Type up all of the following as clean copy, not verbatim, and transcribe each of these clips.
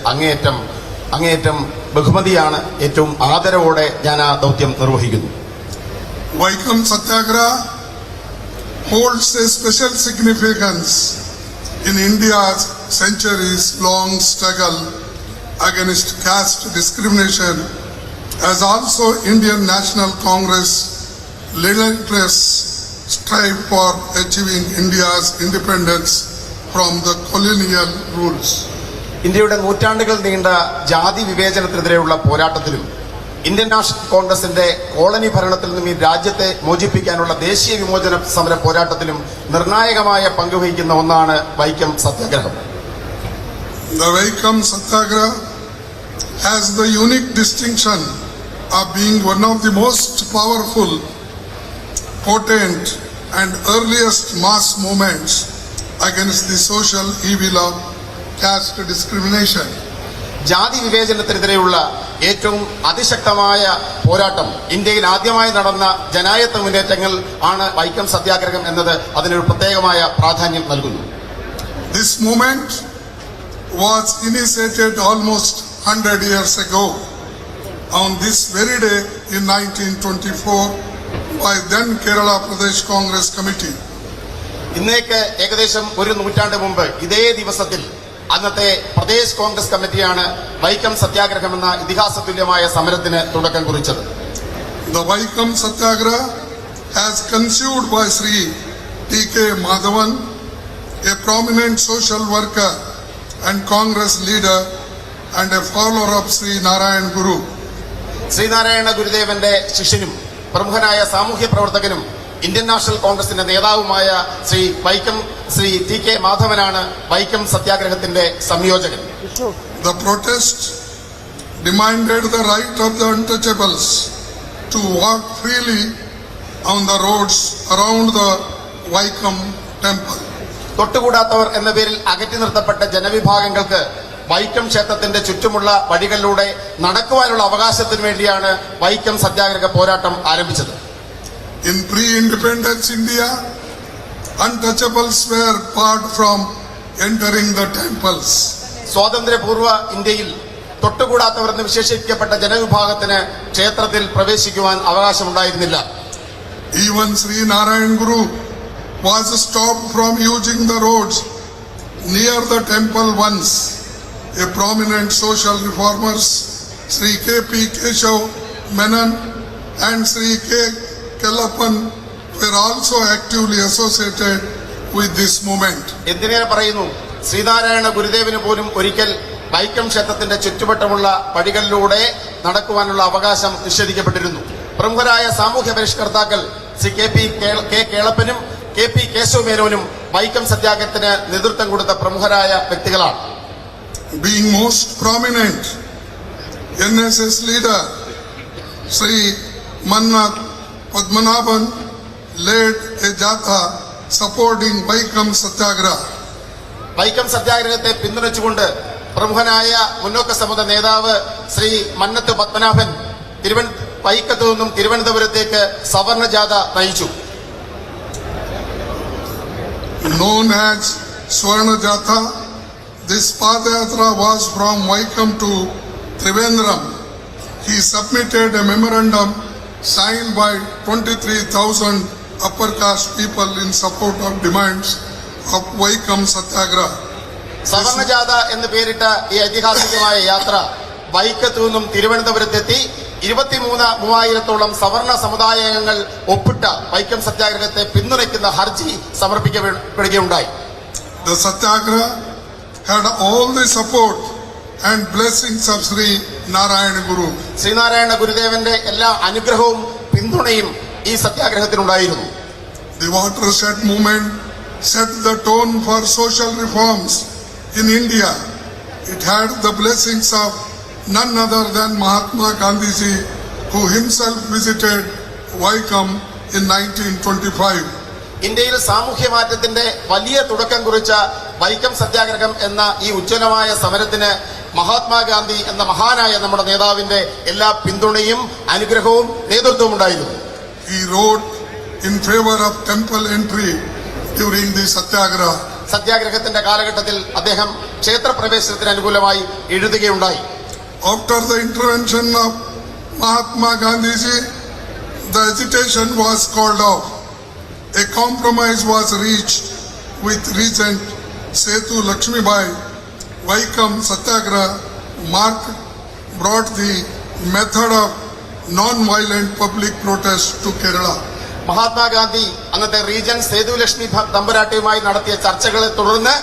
അങ്ങേയറ്റം ബഹുമതിയാണ്. ഏറ്റവും ആദരവോടെ ഞാൻ ആ ദൗത്യം നിർവഹിക്കുന്നു. Vaikam Satyagraha holds a special significance in India's centuries-long struggle against caste discrimination, as also Indian National Congress relentless strive for achieving India's independence from the colonial rules. ഇന്ത്യയുടെ നൂറ്റാണ്ടുകൾ നീണ്ട ജാതി വിവേചനത്തിനെതിരെയുള്ള പോരാട്ടത്തിലും ഇന്ത്യൻ നാഷണൽ കോൺഗ്രസിന്റെ കോളനി ഭരണത്തിൽ നിന്നും ഈ രാജ്യത്തെ മോചിപ്പിക്കാനുള്ള ദേശീയ വിമോചന സമര പോരാട്ടത്തിലും നിർണായകമായ പങ്കുവഹിക്കുന്ന ഒന്നാണ് വൈക്കം സത്യാഗ്രഹം. The Vaikam Satyagraha has the unique distinction of being one of the most powerful, potent and earliest mass movements against the social evil of caste discrimination. ജാതി വിവേചനത്തിനെതിരെയുള്ള ഏറ്റവും അതിശക്തമായ പോരാട്ടം ഇന്ത്യയിൽ ആദ്യമായി നടന്ന ജനായത്ത മുന്നേറ്റങ്ങൾ ആണ് വൈക്കം സത്യാഗ്രഹം എന്നത് അതിനൊരു പ്രത്യേകമായ പ്രാധാന്യം നൽകുന്നു. This movement was initiated almost 100 years ago on this very day in 1924 by then Kerala Pradesh Congress Committee. ഇന്നേക്ക് ഏകദേശം ഒരു നൂറ്റാണ്ട് മുമ്പ് ഇതേ ദിവസത്തിൽ അന്നത്തെ പ്രദേശ് കോൺഗ്രസ് കമ്മിറ്റിയാണ് വൈക്കം സത്യാഗ്രഹം എന്ന ഇതിഹാസതുല്യമായ സമരത്തിന് തുടക്കം കുറിച്ചത്. The Vaikam Satyagraha has conceived by Sri T.K. Madhavan, a prominent social worker and Congress leader and a follower of Sri Narayan Guru. Sreenarayana ഗുരുദേവന്റെ ശിഷ്യനും പ്രമുഖനായ സാമൂഹ്യ പ്രവർത്തകനും ഇന്ത്യൻ നാഷണൽ കോൺഗ്രസിന്റെ നേതാവുമായ ശ്രീ ടി കെ മാധവനാണ് വൈക്കം സത്യാഗ്രഹത്തിന്റെ സംയോജകൻ. The protest demanded the right of the untouchables to walk freely on the roads around the Vaikam temple. തൊട്ടുകൂടാത്തവർ എന്ന പേരിൽ അകറ്റി നിർത്തപ്പെട്ട ജനവിഭാഗങ്ങൾക്ക് വൈക്കം ക്ഷേത്രത്തിന്റെ ചുറ്റുമുള്ള വഴികളിലൂടെ നടക്കുവാനുള്ള അവകാശത്തിനു വേണ്ടിയാണ് വൈക്കം സത്യാഗ്രഹ പോരാട്ടം ആരംഭിച്ചത്. In pre-independence India, untouchables were barred from entering the temples. സ്വാതന്ത്ര്യപൂർവ്വ ഇന്ത്യയിൽ തൊട്ടുകൂടാത്തവർ എന്ന് വിശേഷിപ്പിക്കപ്പെട്ട ജനവിഭാഗത്തിന് ക്ഷേത്രത്തിൽ പ്രവേശിക്കുവാൻ അവകാശമുണ്ടായിരുന്നില്ല. Even Sri Narayan Guru was stopped from using the roads near the temple once. A prominent social reformers, Sri K.P. Keshav Menon and Sri K. Kelappan were also actively associated with this movement. എന്തിനേറെ പറയുന്നു, ശ്രീനാരായണ ഗുരുദേവന് പോലും ഒരിക്കൽ വൈക്കം ക്ഷേത്രത്തിന്റെ ചുറ്റുവട്ടമുള്ള വഴികളിലൂടെ നടക്കുവാനുള്ള അവകാശം നിഷേധിക്കപ്പെട്ടിരുന്നു. പ്രമുഖരായ സാമൂഹ്യ പരിഷ്കർത്താക്കൾ ശ്രീ കെ കേളപ്പനും കെ പി കേശവ മേനോനും വൈക്കം സത്യാഗ്രഹത്തിന് നേതൃത്വം കൊടുത്ത പ്രമുഖരായ വ്യക്തികളാണ്. Being most prominent, NSS leader Sri Mannat Padmanabhan led a jatha supporting Vaikam Satyagraha. Vaikom സത്യാഗ്രഹത്തെ പിന്തുണച്ചുകൊണ്ട് പ്രമുഖനായ മുന്നോക്ക സമുദായ നേതാവ് ശ്രീ മന്നത്ത് പത്മനാഭൻ വൈക്കത്തു നിന്നും തിരുവനന്തപുരത്തേക്ക് സവർണ ജാഥ നയിച്ചു. Known as Swarna Jatha, this Padayatra was from Vaikam to Trivandrum. He submitted a memorandum signed by 23,000 upper caste people in support of demands of Vaikam Satyagraha. സവർണ ജാഥ എന്ന് പേരിട്ട ഈ ഐതിഹാസികമായ യാത്ര വൈക്കത്തു നിന്നും തിരുവനന്തപുരത്തെത്തി 23,000 സവർണ സമുദായങ്ങൾ ഒപ്പിട്ട വൈക്കം സത്യാഗ്രഹത്തെ പിന്തുണയ്ക്കുന്ന ഹർജി സമർപ്പിക്കപ്പെടുകയുണ്ടായി. The Satyagraha had all the support and blessings of Sri Narayana Guru. Sreenarayana ഗുരുദേവന്റെ എല്ലാ അനുഗ്രഹവും പിന്തുണയും ഈ സത്യാഗ്രഹത്തിനുണ്ടായിരുന്നു. The watershed movement set the tone for social reforms in India. It had the blessings of none other than Mahatma Gandhi ji, who himself visited Vaikam in 1925. ഇന്ത്യയിൽ സാമൂഹ്യ മാറ്റത്തിന്റെ വലിയ തുടക്കം കുറിച്ച വൈക്കം സത്യാഗ്രഹം എന്ന ഈ ഉജ്ജ്വലമായ സമരത്തിന് മഹാത്മാഗാന്ധി എന്ന മഹാനായ നമ്മുടെ നേതാവിന്റെ എല്ലാ പിന്തുണയും അനുഗ്രഹവും നേതൃത്വവും ഉണ്ടായിരുന്നു. He wrote in favor of temple entry during the Satyagraha. സത്യാഗ്രഹത്തിന്റെ കാലഘട്ടത്തിൽ അദ്ദേഹം ക്ഷേത്രപ്രവേശനത്തിന് അനുകൂലമായി എഴുതുകയുണ്ടായി. After the intervention of Mahatma Gandhiji, the agitation was called off. A compromise was reached with Regent Sethu Lakshmibai. Vaikam Satyagraha brought the method of non-violent public protest to Kerala. Mahatma Gandhi അന്നത്തെ region Sethu Lakshmi തമ്പുരാട്ടിയുമായി നടത്തിയ ചർച്ചകളെ തുടർന്ന്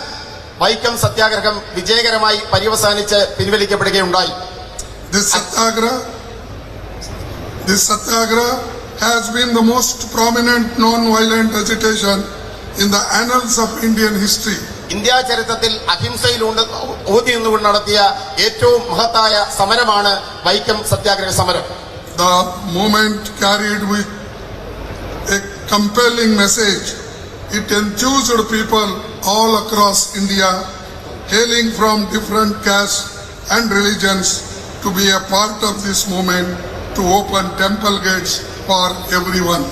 വൈക്കം സത്യാഗ്രഹം വിജയകരമായി പര്യവസാനിച്ച് പിൻവലിക്കപ്പെടുകയുണ്ടായി. This satyagraha has been the most prominent non-violent agitation in the annals of Indian history. India ചരിത്രത്തിൽ അഹിംസയിൽ ഊന്നി നിന്നുകൊണ്ട് നടത്തിയ ഏറ്റവും മഹത്തായ സമരമാണ് വൈക്കം സത്യാഗ്രഹ സമരം. The movement carried with a compelling message. It enthused people all across India, hailing from different castes and religions, to be a part of this movement to open temple gates for everyone.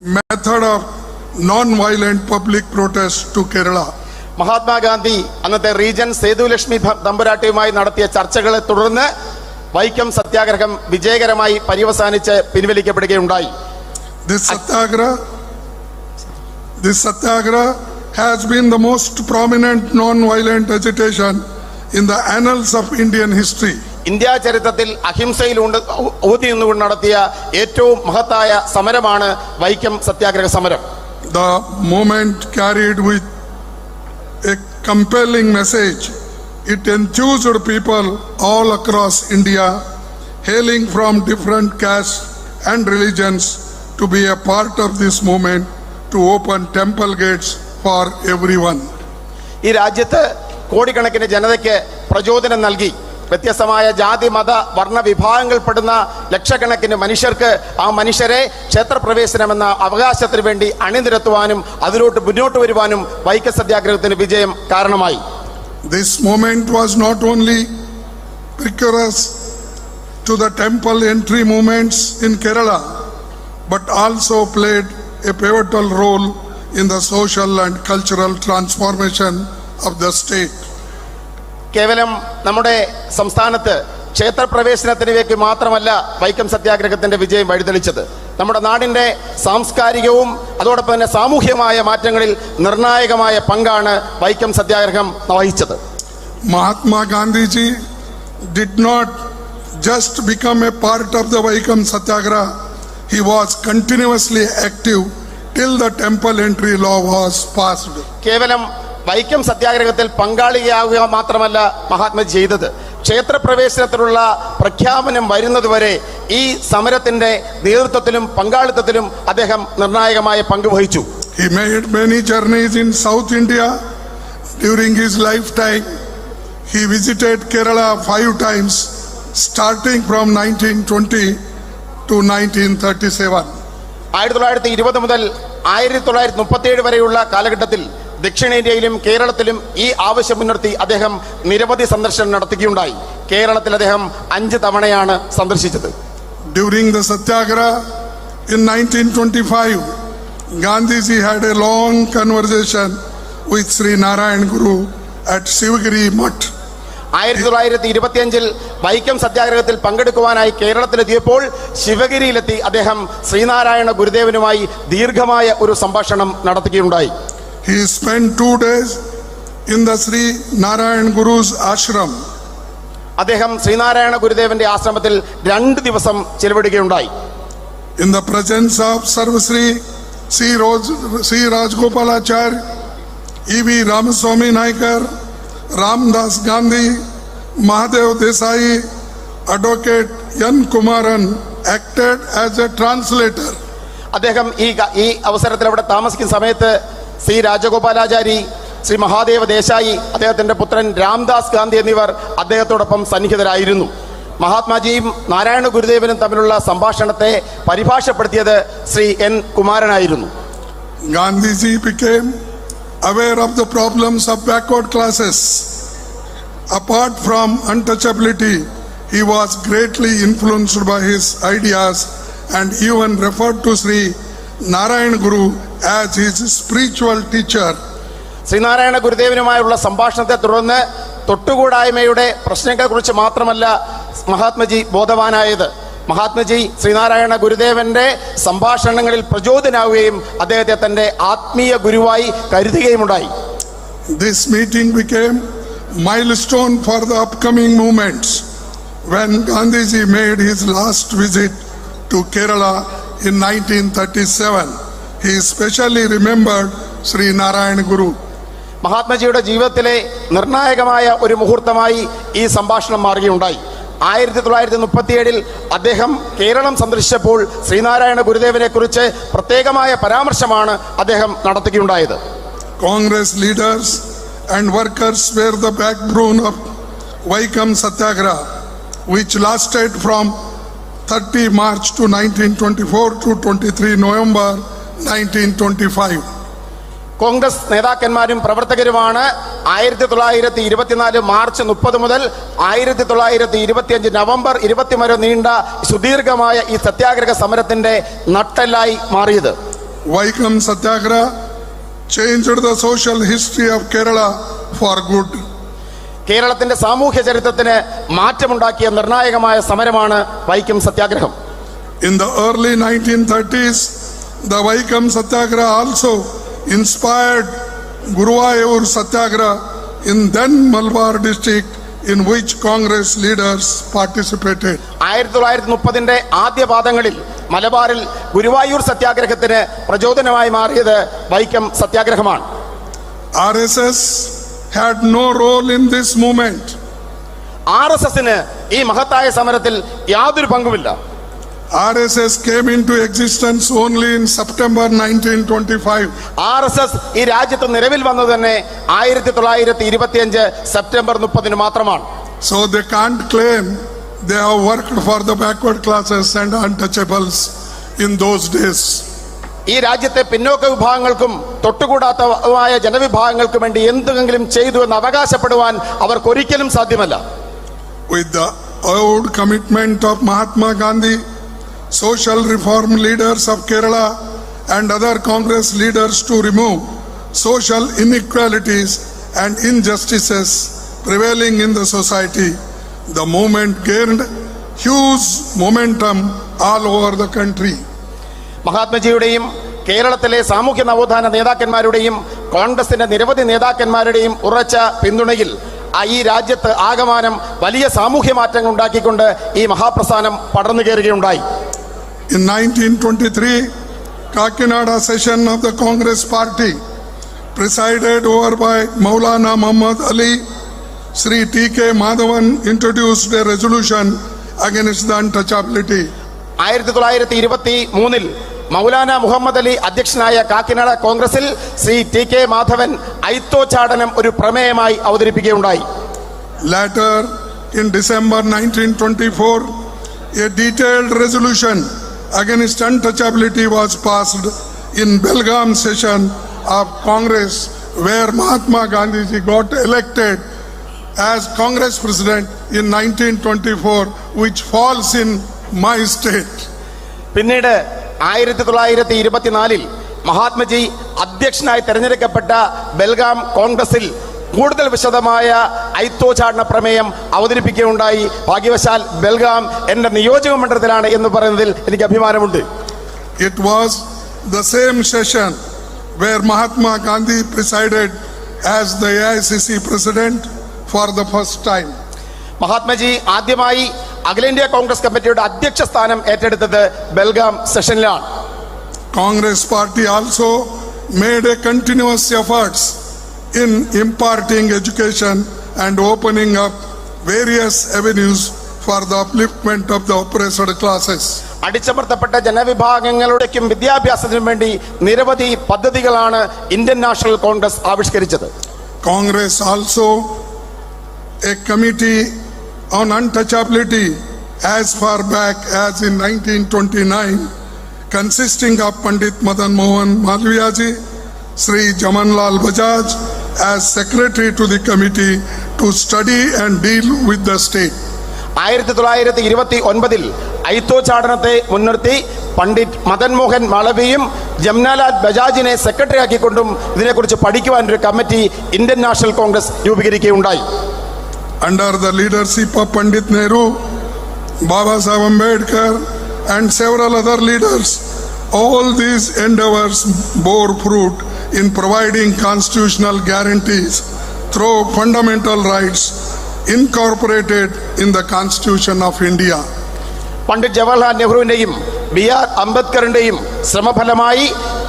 Method of non-violent public protest to Kerala. Mahatma Gandhi അന്നത്തെ region Sethu Lakshmi തമ്പുരാട്ടിയുമായി നടത്തിയ ചർച്ചകളെ തുടർന്ന് വൈക്കം സത്യാഗ്രഹം വിജയകരമായി പര്യവസാനിച്ച് പിൻവലിക്കപ്പെടുകയുണ്ടായി. This satyagraha has been the most prominent non-violent agitation in the annals of Indian history. India ചരിത്രത്തിൽ അഹിംസയിൽ ഊന്നി നിന്നുകൊണ്ട് നടത്തിയ ഏറ്റവും മഹത്തായ സമരമാണ് വൈക്കം സത്യാഗ്രഹ സമരം. The movement carried with a compelling message. It enthused people all across India, hailing from different castes and religions, to be a part of this movement to open temple gates for everyone. ഈ രാജ്യത്ത് കോടിക്കണക്കിന് ജനതയ്ക്ക് പ്രചോദനം നൽകി വ്യത്യസ്തമായ ജാതി മത വർണ്ണ വിഭാഗങ്ങൾപ്പെടുന്ന ലക്ഷക്കണക്കിന് മനുഷ്യർക്ക് ആ മനുഷ്യരെ ക്ഷേത്രപ്രവേശനമെന്ന അവകാശത്തിന് വേണ്ടി അണിനിരത്തുവാനും അതിലോട്ട് മുന്നോട്ട് വരുവാനും വൈക്കം സത്യാഗ്രഹത്തിന് വിജയം കാരണമായി. This movement was not only precursor to the temple entry movements in Kerala, but also played a pivotal role in the social and cultural transformation of the state. കേവലം നമ്മുടെ സംസ്ഥാനത്ത് ക്ഷേത്രപ്രവേശനത്തിലേക്ക് മാത്രമല്ല വൈക്കം സത്യാഗ്രഹത്തിന്റെ വിജയം വഴിതെളിച്ചത്. നമ്മുടെ നാടിന്റെ സാംസ്കാരികവും അതോടൊപ്പം തന്നെ സാമൂഹ്യമായ മാറ്റങ്ങളിൽ നിർണായകമായ പങ്കാണ് വൈക്കം സത്യാഗ്രഹം വഹിച്ചത്. Mahatma Gandhiji did not just become a part of the Vaikam Satyagraha. He was continuously active till the temple entry law was passed. കേവലം വൈക്കം സത്യാഗ്രഹത്തിൽ പങ്കാളിയാവുക മാത്രമല്ല മഹാത്മജി ചെയ്തത്, ക്ഷേത്രപ്രവേശനത്തിലുള്ള പ്രഖ്യാപനം വരുന്നതുവരെ ഈ സമരത്തിന്റെ നേതൃത്വത്തിലും പങ്കാളിത്തത്തിലും അദ്ദേഹം നിർണായകമായ പങ്ക് വഹിച്ചു. He made many journeys in South India during his lifetime. He visited Kerala 5 times, starting from 1920 to 1937. 1920 മുതൽ 1937 വരെയുള്ള കാലഘട്ടത്തിൽ ദക്ഷിണേന്ത്യയിലും കേരളത്തിലും ഈ ആവശ്യം മുൻനിർത്തി അദ്ദേഹം നിരവധി സന്ദർശനം നടത്തുകയുണ്ടായി. കേരളത്തിൽ അദ്ദേഹം 5 തവണയാണ് സന്ദർശിച്ചത്. During the Satyagraha in 1925, Gandhiji had a long conversation with Sri Narayan Guru at Sivagiri Mutt. 1925 Vaikom സത്യാഗ്രഹത്തിൽ പങ്കെടുക്കുവാനായി കേരളത്തിലെത്തിയപ്പോൾ ശിവഗിരിയിലെത്തി അദ്ദേഹം ശ്രീനാരായണ ഗുരുദേവനുമായി ദീർഘമായ ഒരു സംഭാഷണം നടത്തുകയുണ്ടായി. He spent 2 days in the Sri Narayan Guru's ashram. അദ്ദേഹം ശ്രീനാരായണ ഗുരുദേവന്റെ ആശ്രമത്തിൽ 2 ദിവസം ചെലവിടുകയുണ്ടായി. In the presence of Sarvasri C. Rajgopalachari, E.V. Ramaswamy Naikar, Ramdas Gandhi, Mahadev Desai, Advocate N. Kumaran acted as a translator. അദ്ദേഹം ഈ അവസരത്തിൽ അവിടെ താമസിക്കുന്ന സമയത്ത് സി രാജഗോപാലാചാരി, ശ്രീ മഹാദേവ ദേശായി, അദ്ദേഹത്തിന്റെ പുത്രൻ രാംദാസ് ഗാന്ധി എന്നിവർ അദ്ദേഹത്തോടൊപ്പം സന്നിഹിതരായിരുന്നു. മഹാത്മാജിയും നാരായണ ഗുരുദേവനും തമ്മിലുള്ള സംഭാഷണത്തെ പരിഭാഷപ്പെടുത്തിയത് ശ്രീ എൻ കുമാരനായിരുന്നു. Gandhiji became aware of the problems of backward classes. Apart from untouchability, he was greatly influenced by his ideas and even referred to Sri Narayan Guru as his spiritual teacher. Sree Narayana ഗുരുദേവനുമായുള്ള സംഭാഷണത്തെ തുടർന്ന് തൊട്ടുകൂടായ്മയുടെ പ്രശ്നങ്ങളെക്കുറിച്ച് മാത്രമല്ല മഹാത്മജി ബോധവാനായത്. മഹാത്മജി ശ്രീനാരായണ ഗുരുദേവന്റെ സംഭാഷണങ്ങളിൽ പ്രചോദനാവുകയും അദ്ദേഹത്തെ തന്റെ ആത്മീയ ഗുരുവായി കരുതുകയുമുണ്ടായി. This meeting became milestone for the upcoming movements. When Gandhiji made his last visit to Kerala in 1937, he especially remembered Sri Narayan Guru. മഹാത്മജിയുടെ ജീവിതത്തിലെ നിർണായകമായ ഒരു മുഹൂർത്തമായി ഈ സംഭാഷണം മാറുകയുണ്ടായി. 1937 അദ്ദേഹം കേരളം സന്ദർശിച്ചപ്പോൾ ശ്രീനാരായണ ഗുരുദേവനെ കുറിച്ച് പ്രത്യേകമായ പരാമർശമാണ് അദ്ദേഹം നടത്തുകയുണ്ടായത്. Congress leaders and workers were the backbone of Vaikam Satyagraha, which lasted from 30 March to 1924 to 23 November 1925. Congress നേതാക്കന്മാരും പ്രവർത്തകരുമാണ് 1924 മാർച്ച് 30 മുതൽ 1925 നവംബർ 20 വരെ നീണ്ട സുദീർഘമായ ഈ സത്യാഗ്രഹ സമരത്തിന്റെ നട്ടെല്ലായി മാറിയത്. Vaikam Satyagraha changed the social history of Kerala for good. കേരളത്തിന്റെ സാമൂഹ്യ ചരിത്രത്തിന് മാറ്റമുണ്ടാക്കിയ നിർണായകമായ സമരമാണ് വൈക്കം സത്യാഗ്രഹം. In the early 1930s, the Vaikam Satyagraha also inspired Guruvayur Satyagraha in then Malabar district, in which Congress leaders participated. 1930 ആദ്യ പാദങ്ങളിൽ മലബാറിൽ ഗുരുവായൂർ സത്യാഗ്രഹത്തിന് പ്രചോദനമായി മാറിയത് Vaikom സത്യാഗ്രഹമാണ്. RSS had no role in this movement. RSSന് ഈ മഹത്തായ സമരത്തിൽ യാതൊരു പങ്കുമില്ല. RSS came into existence only in September 1925. RSS ഈ രാജ്യത്ത് നിലവിൽ വന്നത് തന്നെ 1925 സെപ്റ്റംബർ 30 മാത്രമാണ്. So they can't claim they have worked for the backward classes and untouchables in those days. ഈ രാജ്യത്തെ പിന്നോക്ക വിഭാഗങ്ങൾക്കും തൊട്ടുകൂടാത്തമായ ജനവിഭാഗങ്ങൾക്കും വേണ്ടി എന്തെങ്കിലും ചെയ്തു എന്ന് അവകാശപ്പെടുവാൻ അവർക്കൊരിക്കലും സാധ്യമല്ല. With the old commitment of Mahatma Gandhi, social reform leaders of Kerala and other Congress leaders to remove social inequalities and injustices prevailing in the society, the movement gained huge momentum all over the country. മഹാത്മജിയുടെയും കേരളത്തിലെ സാമൂഹ്യ നവോത്ഥാന നേതാക്കന്മാരുടെയും കോൺഗ്രസിന്റെ നിരവധി നേതാക്കന്മാരുടെയും ഉറച്ച പിന്തുണയിൽ ഈ രാജ്യത്ത് ആകമാനം വലിയ സാമൂഹ്യ മാറ്റങ്ങൾ ഉണ്ടാക്കിക്കൊണ്ട് ഈ മഹാപ്രസ്ഥാനം പടർന്നു കയറുകയുണ്ടായി. In 1923, Kakinada session of the Congress party, presided over by Maulana Muhammad Ali, Sri T.K. Madhavan introduced a resolution against the untouchability. 1923 Maulana Muhammad Ali അധ്യക്ഷനായ കാക്കിനാട കോൺഗ്രസിൽ ശ്രീ ടി കെ മാധവൻ ഐത്തോച്ചാടനം ഒരു പ്രമേയമായി അവതരിപ്പിക്കുകയുണ്ടായി. Later, in December 1924, a detailed resolution against untouchability was passed in Belgaum session of Congress, where Mahatma Gandhi got elected as Congress president in 1924, which falls in my state. പിന്നീട് 1924 മഹാത്മജി അധ്യക്ഷനായി തെരഞ്ഞെടുക്കപ്പെട്ട ബെൽഗാം കോൺഗ്രസിൽ കൂടുതൽ വിശദമായ ഐത്തോച്ചാടന പ്രമേയം അവതരിപ്പിക്കുകയുണ്ടായി. ഭാഗ്യവശാൽ ബെൽഗാം എന്റെ നിയോജക മണ്ഡലത്തിലാണ് എന്ന് പറയുന്നതിൽ എനിക്ക് അഭിമാനമുണ്ട്. It was the same session where Mahatma Gandhi presided as the AICC president for the first time. Mahatmaji ആദ്യമായി അഖിലേന്ത്യാ കോൺഗ്രസ് കമ്മിറ്റിയുടെ അധ്യക്ഷ സ്ഥാനം ഏറ്റെടുത്തത് Belgaum സെഷനിലാണ്. Congress party also made a continuous efforts in imparting education and opening up various avenues for the upliftment of the oppressed classes. അടിച്ചമർത്തപ്പെട്ട ജനവിഭാഗങ്ങളുടെയും വിദ്യാഭ്യാസത്തിനും വേണ്ടി നിരവധി പദ്ധതികളാണ് ഇന്ത്യൻ നാഷണൽ കോൺഗ്രസ് ആവിഷ്കരിച്ചത്. Congress also a committee on untouchability as far back as in 1929, consisting of Pandit Madan Mohan Malviyaji, Sri Jamanlal Bajaj as secretary to the committee to study and deal with the state. 1929 ഐത്തോച്ചാടനത്തെ മുൻനിർത്തി പണ്ഡിറ്റ് മദൻ മോഹൻ മാളവിയും ജംനാലാൽ ബജാജിനെ secretary ആക്കിക്കൊണ്ടും ഇതിനെക്കുറിച്ച് പഠിക്കുവാൻ ഒരു committee Indian national Congress രൂപീകരിക്കുകയുണ്ടായി. Under the leadership of Pandit Nehru, Baba Saheb Ambedkar and several other leaders, all these endeavors bore fruit in providing constitutional guarantees through fundamental rights incorporated in the Constitution of India. Pandit Jawaharlal നെഹ്റുവിന്റെയും B R. അംബേദ്കറിന്റെയും ശ്രമഫലമായി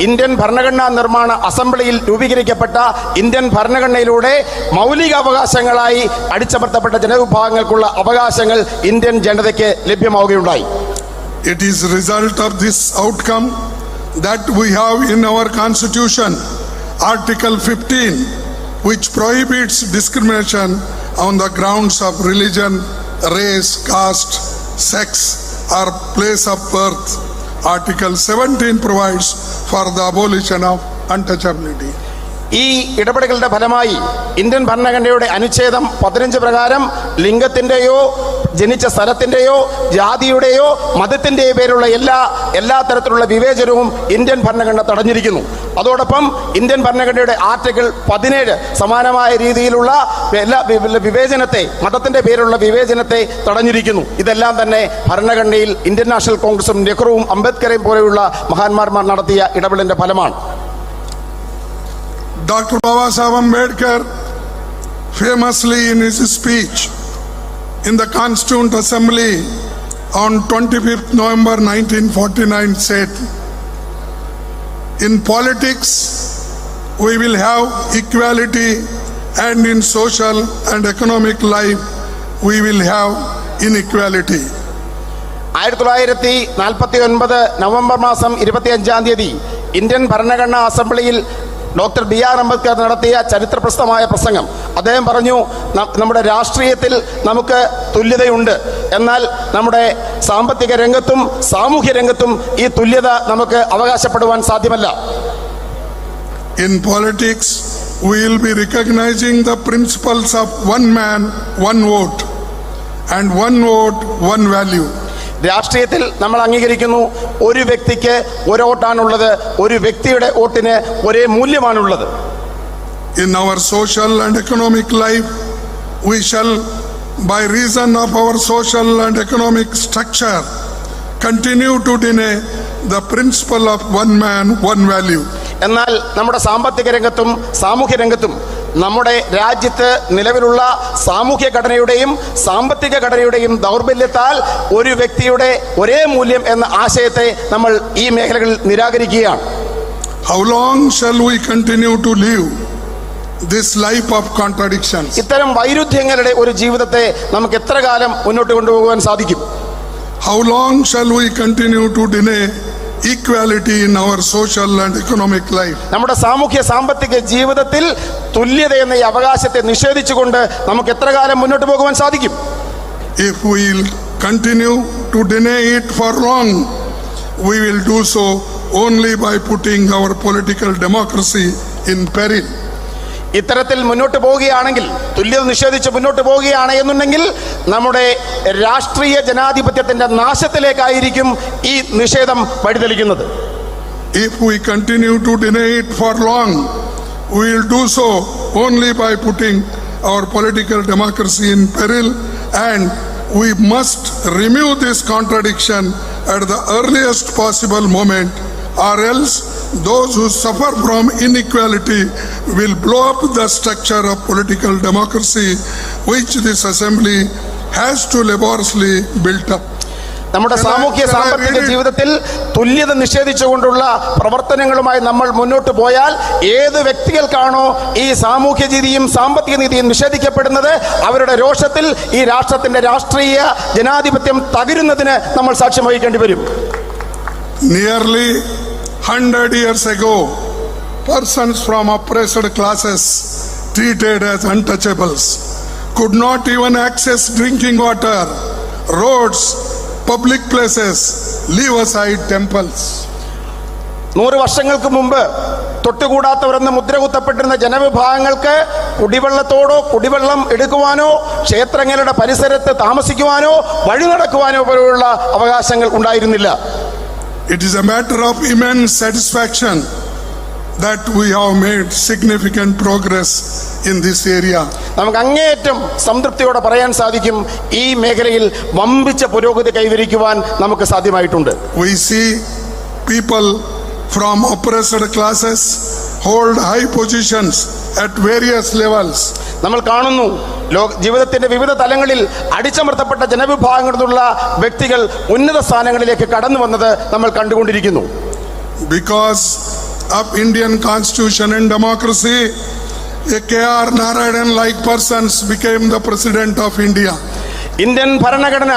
Indian ഭരണഘടനാ നിർമ്മാണ അസംബ്ലിയിൽ രൂപീകരിക്കപ്പെട്ട Indian ഭരണഘടനയിലൂടെ മൗലികാവകാശങ്ങളായി അടിച്ചമർത്തപ്പെട്ട ജനവിഭാഗങ്ങൾക്കുള്ള അവകാശങ്ങൾ Indian ജനതയ്ക്ക് ലഭ്യമാവുകയുണ്ടായി. It is result of this outcome that we have in our Constitution Article 15, which prohibits discrimination on the grounds of religion, race, caste, sex, or place of birth. Article 17 provides for the abolition of untouchability. ഈ ഇടപെടലുകളുടെ ഫലമായി Indian ഭരണഘടനയുടെ അനുച്ഛേദം 15 പ്രകാരം ലിംഗത്തിന്റെയോ ജനിച്ച സ്ഥലത്തിന്റെയോ ജാതിയുടെയോ മതത്തിന്റെയോ പേരുള്ള എല്ലാ തരത്തിലുള്ള വിവേചനവും ഇന്ത്യൻ ഭരണഘടന തടഞ്ഞിരിക്കുന്നു. അതോടൊപ്പം ഇന്ത്യൻ ഭരണഘടനയുടെ ആർട്ടിക്കിൾ 17 സമാനമായ രീതിയിലുള്ള എല്ലാ വിവേചനത്തെ, മതത്തിന്റെ പേരുള്ള വിവേചനത്തെ തടഞ്ഞിരിക്കുന്നു. ഇതെല്ലാം തന്നെ ഭരണഘടനയിൽ ഇന്ത്യൻ നാഷണൽ കോൺഗ്രസും നെഹ്റുവും അംബേദ്കറേയും പോലെയുള്ള മഹാന്മാർ നടത്തിയ ഇടപെടലിന്റെ ഫലമാണ്. Dr. Baba Saheb Ambedkar famously in his speech in the Constituent Assembly on 25th November 1949 said, "In politics we will have equality and in social and economic life we will have inequality." 1949 November മാസം 25-ാം തീയതി Indian ഭരണഘടനാ അസംബ്ലിയിൽ doctor BR. Ambedkar നടത്തിയ ചരിത്രപ്രസിദ്ധമായ പ്രസംഗം. അദ്ദേഹം പറഞ്ഞു, നമ്മുടെ രാഷ്ട്രീയത്തിൽ നമുക്ക് തുല്യതയുണ്ട്, എന്നാൽ നമ്മുടെ സാമ്പത്തിക രംഗത്തും സാമൂഹ്യ രംഗത്തും ഈ തുല്യത നമുക്ക് അവകാശപ്പെടുവാൻ സാധ്യമല്ല. In politics we will be recognizing the principles of one man, one vote and one vote, one value. രാഷ്ട്രീയത്തിൽ നമ്മൾ അംഗീകരിക്കുന്നു, ഒരു വ്യക്തിക്ക് ഒരു വോട്ടാണുള്ളത്, ഒരു വ്യക്തിയുടെ വോട്ടിന് ഒരേ മൂല്യമാണുള്ളത്. In our social and economic life we shall, by reason of our social and economic structure, continue to deny the principle of one man, one value. എന്നാൽ നമ്മുടെ സാമ്പത്തിക രംഗത്തും സാമൂഹ്യ രംഗത്തും നമ്മുടെ രാജ്യത്ത് നിലവിലുള്ള സാമൂഹ്യ ഘടനയുടെയും സാമ്പത്തിക ഘടനയുടെയും ദൗർബല്യത്താൽ ഒരു വ്യക്തിയുടെ ഒരേ മൂല്യം എന്ന ആശയത്തെ നമ്മൾ ഈ മേഖലകളിൽ നിരാകരിക്കുകയാണ്. How long shall we continue to live this life of contradictions? ഇത്തരം വൈരുദ്ധ്യങ്ങളുടെ ഒരു ജീവിതത്തെ നമുക്ക് എത്ര കാലം മുന്നോട്ട് കൊണ്ടുപോകാൻ സാധിക്കും? How long shall we continue to deny equality in our social and economic life? നമ്മുടെ സാമൂഹ്യ സാമ്പത്തിക ജീവിതത്തിൽ തുല്യത എന്ന ഈ അവകാശത്തെ നിഷേധിച്ചുകൊണ്ട് നമുക്ക് എത്ര കാലം മുന്നോട്ട് പോകുവാൻ സാധിക്കും? If we will continue to deny it for long, we will do so only by putting our political democracy in peril. ഇത്തരത്തിൽ മുന്നോട്ട് പോവുകയാണെങ്കിൽ, തുല്യത നിഷേധിച്ച് മുന്നോട്ട് പോവുകയാണ് എന്നുണ്ടെങ്കിൽ നമ്മുടെ രാഷ്ട്രീയ ജനാധിപത്യത്തിന്റെ നാശത്തിലേക്കായിരിക്കും ഈ നിഷേധം വഴിതെളിക്കുന്നത്. If we continue to deny it for long, we will do so only by putting our political democracy in peril, and we must remove this contradiction at the earliest possible moment, or else those who suffer from inequality will blow up the structure of political democracy which this assembly has to laboriously build up. നമ്മുടെ സാമൂഹ്യ സാമ്പത്തിക ജീവിതത്തിൽ തുല്യത നിഷേധിച്ചുകൊണ്ടുള്ള പ്രവർത്തനങ്ങളുമായി നമ്മൾ മുന്നോട്ട് പോയാൽ ഏത് വ്യക്തികൾക്കാണോ ഈ സാമൂഹ്യ നീതിയും സാമ്പത്തിക നീതിയും നിഷേധിക്കപ്പെടുന്നത് അവരുടെ രോഷത്തിൽ ഈ രാഷ്ട്രത്തിന്റെ രാഷ്ട്രീയ ജനാധിപത്യം തകരുന്നതിന് നമ്മൾ സാക്ഷ്യം വഹിക്കേണ്ടി വരും. Nearly 100 years ago, persons from oppressed classes treated as untouchables could not even access drinking water, roads, public places, leave aside temples. 100 വർഷങ്ങൾക്ക് മുമ്പ് തൊട്ടുകൂടാത്തവരെന്ന് മുദ്രകുത്തപ്പെട്ടിരുന്ന ജനവിഭാഗങ്ങൾക്ക് കുടിവെള്ളത്തോടോ കുടിവെള്ളം എടുക്കുവാനോ ക്ഷേത്രങ്ങളുടെ പരിസരത്ത് താമസിക്കുവാനോ വഴി നടക്കുവാനോ പോലുള്ള അവകാശങ്ങൾ ഉണ്ടായിരുന്നില്ല. It is a matter of immense satisfaction that we have made significant progress in this area. നമുക്ക് അങ്ങേയറ്റം സംതൃപ്തിയോടെ പറയാൻ സാധിക്കും ഈ മേഖലയിൽ വമ്പിച്ച പുരോഗതി കൈവരിക്കുവാൻ നമുക്ക് സാധ്യമായിട്ടുണ്ട്. We see people from oppressed classes hold high positions at various levels. നമ്മൾ കാണുന്നു ജീവിതത്തിന്റെ വിവിധ തലങ്ങളിൽ അടിച്ചമർത്തപ്പെട്ട ജനവിഭാഗങ്ങളിൽ നിന്നുള്ള വ്യക്തികൾ ഉന്നത സ്ഥാനങ്ങളിലേക്ക് കടന്നു വന്നത് നമ്മൾ കണ്ടുകൊണ്ടിരിക്കുന്നു. Because of Indian Constitution and democracy, a K.R. Narayanan like persons became the President of India. Indian ഭരണഘടന,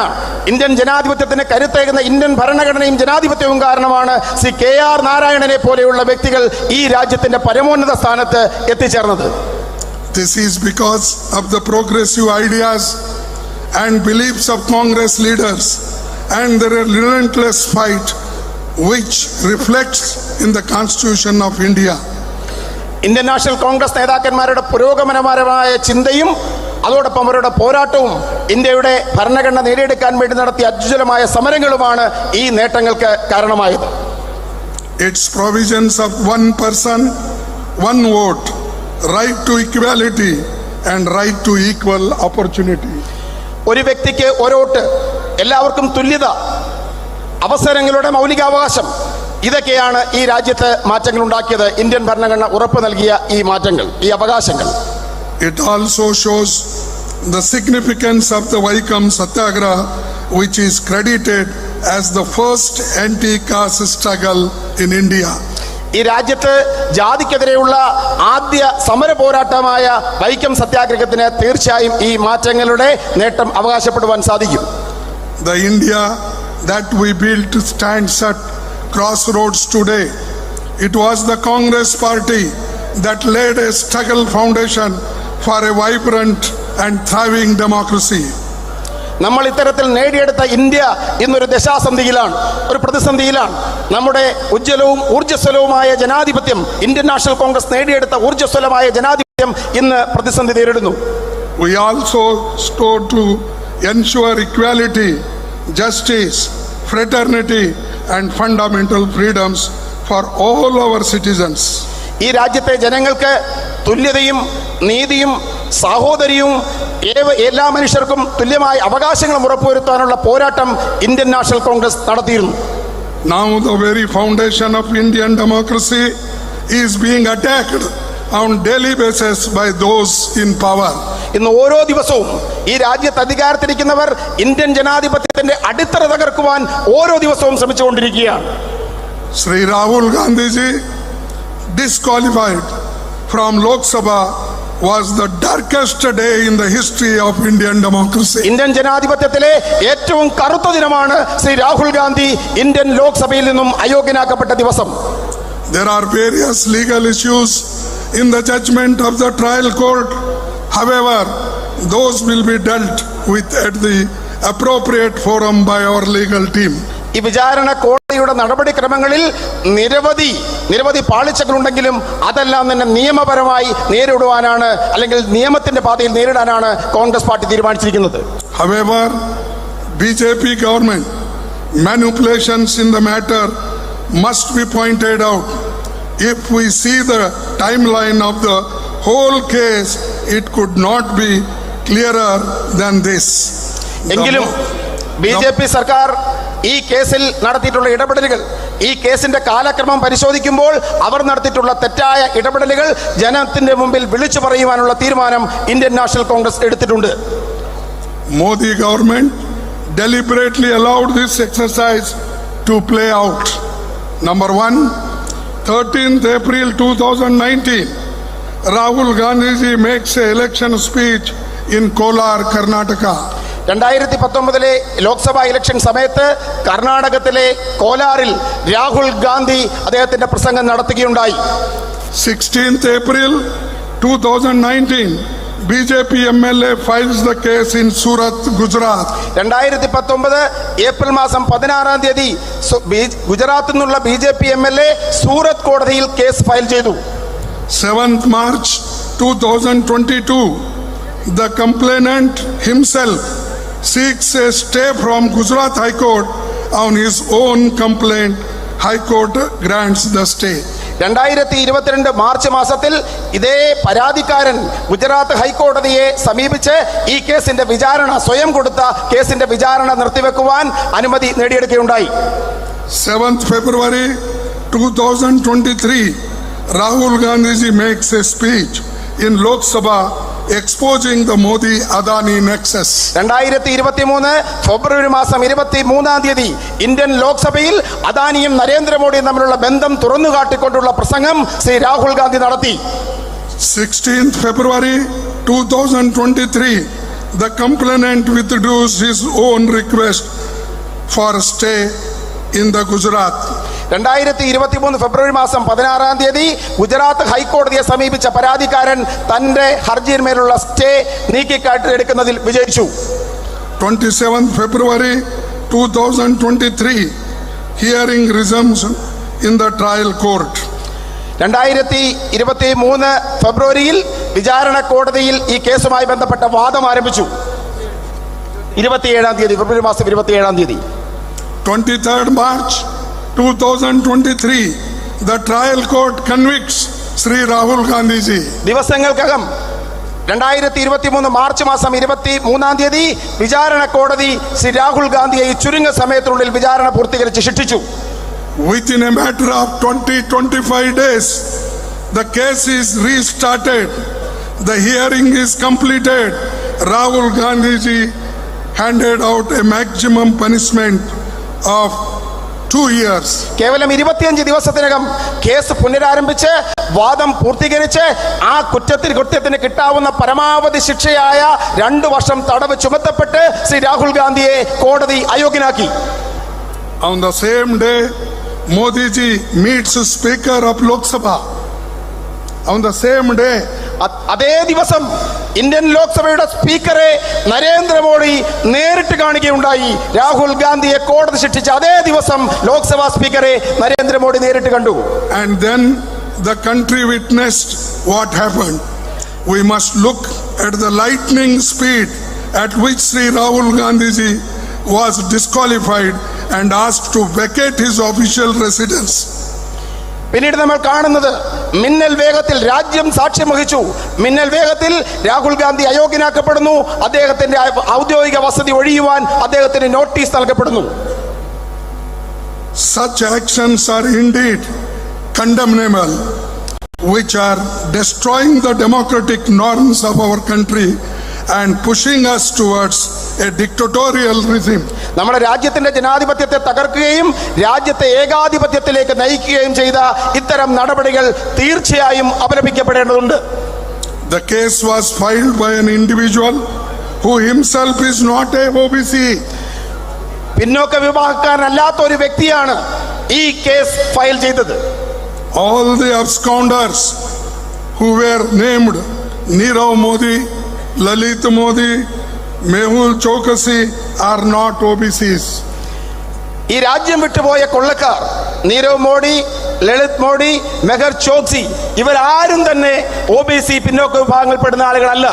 ഇന്ത്യൻ ജനാധിപത്യത്തിന് കരുത്തേകുന്ന ഇന്ത്യൻ ഭരണഘടനയും ജനാധിപത്യവും കാരണമാണ് ശ്രീ KR നാരായണനെ പോലെയുള്ള വ്യക്തികൾ ഈ രാജ്യത്തിന്റെ പരമോന്നത സ്ഥാനത്ത് എത്തിച്ചേർന്നത്. This is because of the progressive ideas and beliefs of Congress leaders and their relentless fight which reflects in the Constitution of India. Indian national Congress നേതാക്കന്മാരുടെ പുരോഗമനപരമായ ചിന്തയും അതോടൊപ്പം അവരുടെ പോരാട്ടവും ഇന്ത്യയുടെ ഭരണഘടന നേടിയെടുക്കാൻ വേണ്ടി നടത്തിയ അത്യുജ്വലമായ സമരങ്ങളുമാണ് ഈ നേട്ടങ്ങൾക്ക് കാരണമായത്. Its provisions of one person, one vote, right to equality and right to equal opportunity. ഒരു വ്യക്തിക്ക് ഒരു വോട്ട്, എല്ലാവർക്കും തുല്യത, അവസരങ്ങളുടെ മൗലികാവകാശം, ഇതൊക്കെയാണ് ഈ രാജ്യത്ത് മാറ്റങ്ങൾ ഉണ്ടാക്കിയത്. ഇന്ത്യൻ ഭരണഘടന ഉറപ്പു നൽകിയ ഈ മാറ്റങ്ങൾ, ഈ അവകാശങ്ങൾ. It also shows the significance of the Vaikam Satyagraha, which is credited as the first anti-caste struggle in India. ഈ രാജ്യത്ത് ജാതിക്കെതിരെയുള്ള ആദ്യ സമര പോരാട്ടമായ വൈക്കം സത്യാഗ്രഹത്തിന് തീർച്ചയായും ഈ മാറ്റങ്ങളുടെ നേട്ടം അവകാശപ്പെടുവാൻ സാധിക്കും. The India that we built stands at crossroads today. It was the Congress party that laid a struggle foundation for a vibrant and thriving democracy. നമ്മൾ ഇത്തരത്തിൽ നേടിയെടുത്ത ഇന്ത്യ ഇന്നൊരു ദശാസന്ധിയിലാണ്, ഒരു പ്രതിസന്ധിയിലാണ്. നമ്മുടെ ഉജ്ജ്വലവും ഊർജ്ജസ്വലവുമായ ജനാധിപത്യം, ഇന്ത്യൻ നാഷണൽ കോൺഗ്രസ് നേടിയെടുത്ത ഊർജ്ജസ്വലമായ ജനാധിപത്യം ഇന്ന് പ്രതിസന്ധി നേരിടുന്നു. We also stood to ensure equality, justice, fraternity and fundamental freedoms for all our citizens. ഈ രാജ്യത്തെ ജനങ്ങൾക്ക് തുല്യതയും നീതിയും സാഹോദര്യവും എല്ലാ മനുഷ്യർക്കും തുല്യമായ അവകാശങ്ങളും ഉറപ്പുവരുത്താനുള്ള പോരാട്ടം ഇന്ത്യൻ നാഷണൽ കോൺഗ്രസ് നടത്തിയിരുന്നു. Now the very foundation of Indian democracy is being attacked on daily basis by those in power. ഇന്ന് ഓരോ ദിവസവും ഈ രാജ്യത്ത് അധികാരത്തിരിക്കുന്നവർ ഇന്ത്യൻ ജനാധിപത്യത്തിന്റെ അടിത്തറ തകർക്കുവാൻ ഓരോ ദിവസവും ശ്രമിച്ചുകൊണ്ടിരിക്കുകയാണ്. Sri Rahul Gandhi ji disqualified from Lok Sabha was the darkest day in the history of Indian democracy. Indian ജനാധിപത്യത്തിലെ ഏറ്റവും കറുത്ത ദിനമാണ് ശ്രീ രാഹുൽ ഗാന്ധി ഇന്ത്യൻ ലോക്സഭയിൽ നിന്നും അയോഗ്യനാക്കപ്പെട്ട ദിവസം. There are various legal issues in the judgment of the trial court. However, those will be dealt with at the appropriate forum by our legal team. ഈ വിചാരണ കോടതിയുടെ നടപടിക്രമങ്ങളിൽ നിരവധി പാളിച്ചകളുണ്ടെങ്കിലും അതെല്ലാം തന്നെ നിയമപരമായി നേരിടുവാനാണ്, അല്ലെങ്കിൽ നിയമത്തിന്റെ പാതയിൽ നേരിടാനാണ് കോൺഗ്രസ് പാർട്ടി തീരുമാനിച്ചിരിക്കുന്നത്. However, BJP government manipulations in the matter must be pointed out. If we see the timeline of the whole case, it could not be clearer than this. എങ്കിലും BJP സർക്കാർ ഈ കേസിൽ നടത്തിയിട്ടുള്ള ഇടപെടലുകൾ, ഈ കേസിന്റെ കാലക്രമം പരിശോധിക്കുമ്പോൾ അവർ നടത്തിയിട്ടുള്ള തെറ്റായ ഇടപെടലുകൾ ജനത്തിന്റെ മുമ്പിൽ വിളിച്ചു പറയുവാനുള്ള തീരുമാനം ഇന്ത്യൻ നാഷണൽ കോൺഗ്രസ് എടുത്തിട്ടുണ്ട്. Modi government deliberately allowed this exercise to play out. Number one, 13th April 2019, Rahul Gandhi makes an election speech in Kolar, Karnataka. 2019 Lok Sabha election സമയത്ത് കർണാടകത്തിലെ കോലാറിൽ രാഹുൽ ഗാന്ധി അദ്ദേഹത്തിന്റെ പ്രസംഗം നടത്തുകയുണ്ടായി. 16th April 2019, BJP MLA files the case in Surat, Gujarat. 2019 April മാസം 16-ാം തീയതി ഗുജറാത്തിൽ നിന്നുള്ള BJP MLA സൂറത്ത് കോടതിയിൽ കേസ് ഫയൽ ചെയ്തു. 7th March 2022, the complainant himself seeks a stay from Gujarat High Court on his own complaint. High Court grants the stay. 2022 March മാസത്തിൽ ഇതേ പരാതിക്കാരൻ ഗുജറാത്ത് ഹൈക്കോടതിയെ സമീപിച്ച് ഈ കേസിന്റെ വിചാരണ സ്വയം കൊടുത്ത കേസിന്റെ വിചാരണ നിർത്തിവെക്കുവാൻ അനുമതി നേടിയെടുക്കുകയുണ്ടായി. 7th February 2023, Rahul Gandhi makes a speech in Lok Sabha exposing the Modi-Adani nexus. 2023 ഫെബ്രുവരി മാസം 23-ാം തീയതി ഇന്ത്യൻ ലോക്സഭയിൽ അദാനിയും നരേന്ദ്രമോദിയും തമ്മിലുള്ള ബന്ധം തുറന്നു കാട്ടിക്കൊണ്ടുള്ള പ്രസംഗം ശ്രീ രാഹുൽ ഗാന്ധി നടത്തി. 16th February 2023, the complainant withdraws his own request for a stay in the Gujarat. 2023 ഫെബ്രുവരി മാസം 16-ാം തീയതി ഗുജറാത്ത് ഹൈക്കോടതിയെ സമീപിച്ച പരാതിക്കാരൻ തന്റെ ഹർജിയിന്മേലുള്ള സ്റ്റേ നീക്കിക്കാട്ടെടുക്കുന്നതിൽ വിജയിച്ചു. 27th February 2023, hearing resumes in the trial court. 2023 ഫെബ്രുവരിയിൽ വിചാരണ കോടതിയിൽ ഈ കേസുമായി ബന്ധപ്പെട്ട വാദം ആരംഭിച്ചു. 27-ാം തീയതി ഫെബ്രുവരി മാസം 27-ാം തീയതി. 23rd March 2023, the trial court convicts Sri Rahul Gandhi ji. ദിവസങ്ങൾക്കകം 2023 March മാസം 23-ാം തീയതി വിചാരണ കോടതി ശ്രീ രാഹുൽ ഗാന്ധിയെ ചുരുങ്ങിയ സമയത്തിനുള്ളിൽ വിചാരണ പൂർത്തീകരിച്ച് ശിക്ഷിച്ചു. Within a matter of 20-25 days, the case is restarted. The hearing is completed. Rahul Gandhi ji handed out a maximum punishment of 2 years. കേവലം 25 ദിവസത്തിനകം കേസ് പുനരാരംഭിച്ച് വാദം പൂർത്തീകരിച്ച് ആ കുറ്റത്തിന് കിട്ടാവുന്ന പരമാവധി ശിക്ഷയായ 2 വർഷം തടവ് ചുമത്തപ്പെട്ട് ശ്രീ രാഹുൽ ഗാന്ധിയെ കോടതി അയോഗ്യനാക്കി. On the same day, Modi ji meets Speaker of Lok Sabha. On the same day, അതേ ദിവസം ഇന്ത്യൻ ലോക്സഭയുടെ സ്പീക്കറെ നരേന്ദ്രമോദി നേരിട്ട് കാണുകയുണ്ടായി. രാഹുൽ ഗാന്ധിയെ കോടതി ശിക്ഷിച്ച അതേ ദിവസം ലോക്സഭാ സ്പീക്കറെ നരേന്ദ്രമോദി നേരിട്ട് കണ്ടു. And then the country witnessed what happened. We must look at the lightning speed at which Sri Rahul Gandhi ji was disqualified and asked to vacate his official residence. പിന്നീട് നമ്മൾ കാണുന്നത് മിന്നൽ വേഗത്തിൽ രാജ്യം സാക്ഷ്യം വഹിച്ചു. മിന്നൽ വേഗത്തിൽ രാഹുൽ ഗാന്ധി അയോഗ്യനാക്കപ്പെടുന്നു. അദ്ദേഹത്തിന്റെ ഔദ്യോഗിക വസതി ഒഴിയുവാൻ അദ്ദേഹത്തിന് നോട്ടീസ് നൽകപ്പെടുന്നു. Such actions are indeed condemnable, which are destroying the democratic norms of our country and pushing us towards a dictatorial regime. നമ്മുടെ രാജ്യത്തിന്റെ ജനാധിപത്യത്തെ തകർക്കുകയും രാജ്യത്തെ ഏകാധിപത്യത്തിലേക്ക് നയിക്കുകയും ചെയ്ത ഇത്തരം നടപടികൾ തീർച്ചയായും അപലപിക്കപ്പെടേണ്ടതുണ്ട്. The case was filed by an individual who himself is not a OBC. പിന്നോക്ക വിഭാഗക്കാരനല്ലാത്ത ഒരു വ്യക്തിയാണ് ഈ കേസ് ഫയൽ ചെയ്തത്. All the absconders who were named Nirav Modi, Lalit Modi, Mehul Chokasi are not OBCs. ഈ രാജ്യം വിട്ടുപോയ കൊള്ളക്കാർ നീരവ് മോഡി, ലളിത് മോഡി, മെഹർ ചോക്സി ഇവരാരും തന്നെ OBC പിന്നോക്ക വിഭാഗങ്ങളിൽപ്പെടുന്ന ആളുകളല്ല.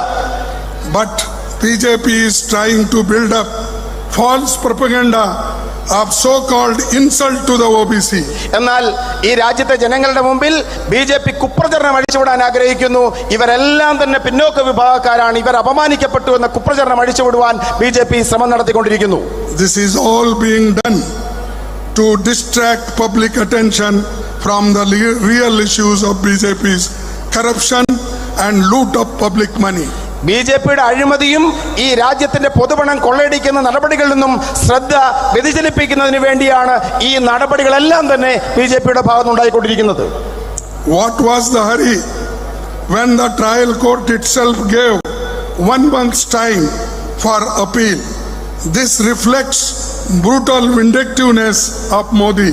But BJP is trying to build up false propaganda of so-called insult to the OBC. എന്നാൽ ഈ രാജ്യത്തെ ജനങ്ങളുടെ മുമ്പിൽ BJP കുപ്രചരണം അഴിച്ചുവിടാൻ ആഗ്രഹിക്കുന്നു. ഇവരെല്ലാം തന്നെ പിന്നോക്ക വിഭാഗക്കാരാണ്, ഇവർ അപമാനിക്കപ്പെട്ടു എന്ന കുപ്രചരണം അഴിച്ചുവിടുവാൻ BJP ശ്രമം നടത്തിക്കൊണ്ടിരിക്കുന്നു. This is all being done to distract public attention from the real issues of BJP's corruption and loot of public money. ബി.ജെ.പിയുടെ അഴിമതിയും ഈ രാജ്യത്തിന്റെ പൊതുപണം കൊള്ളയടിക്കുന്ന നടപടികളിൽ നിന്നും ശ്രദ്ധ വ്യതിചലിപ്പിക്കുന്നതിന് വേണ്ടിയാണ് ഈ നടപടികളെല്ലാം തന്നെ ബി.ജെ.പിയുടെ ഭാഗത്തുനിന്നുണ്ടായിക്കൊണ്ടിരിക്കുന്നത്. What was the hurry when the trial court itself gave 1 month's time for appeal? This reflects brutal vindictiveness of Modi.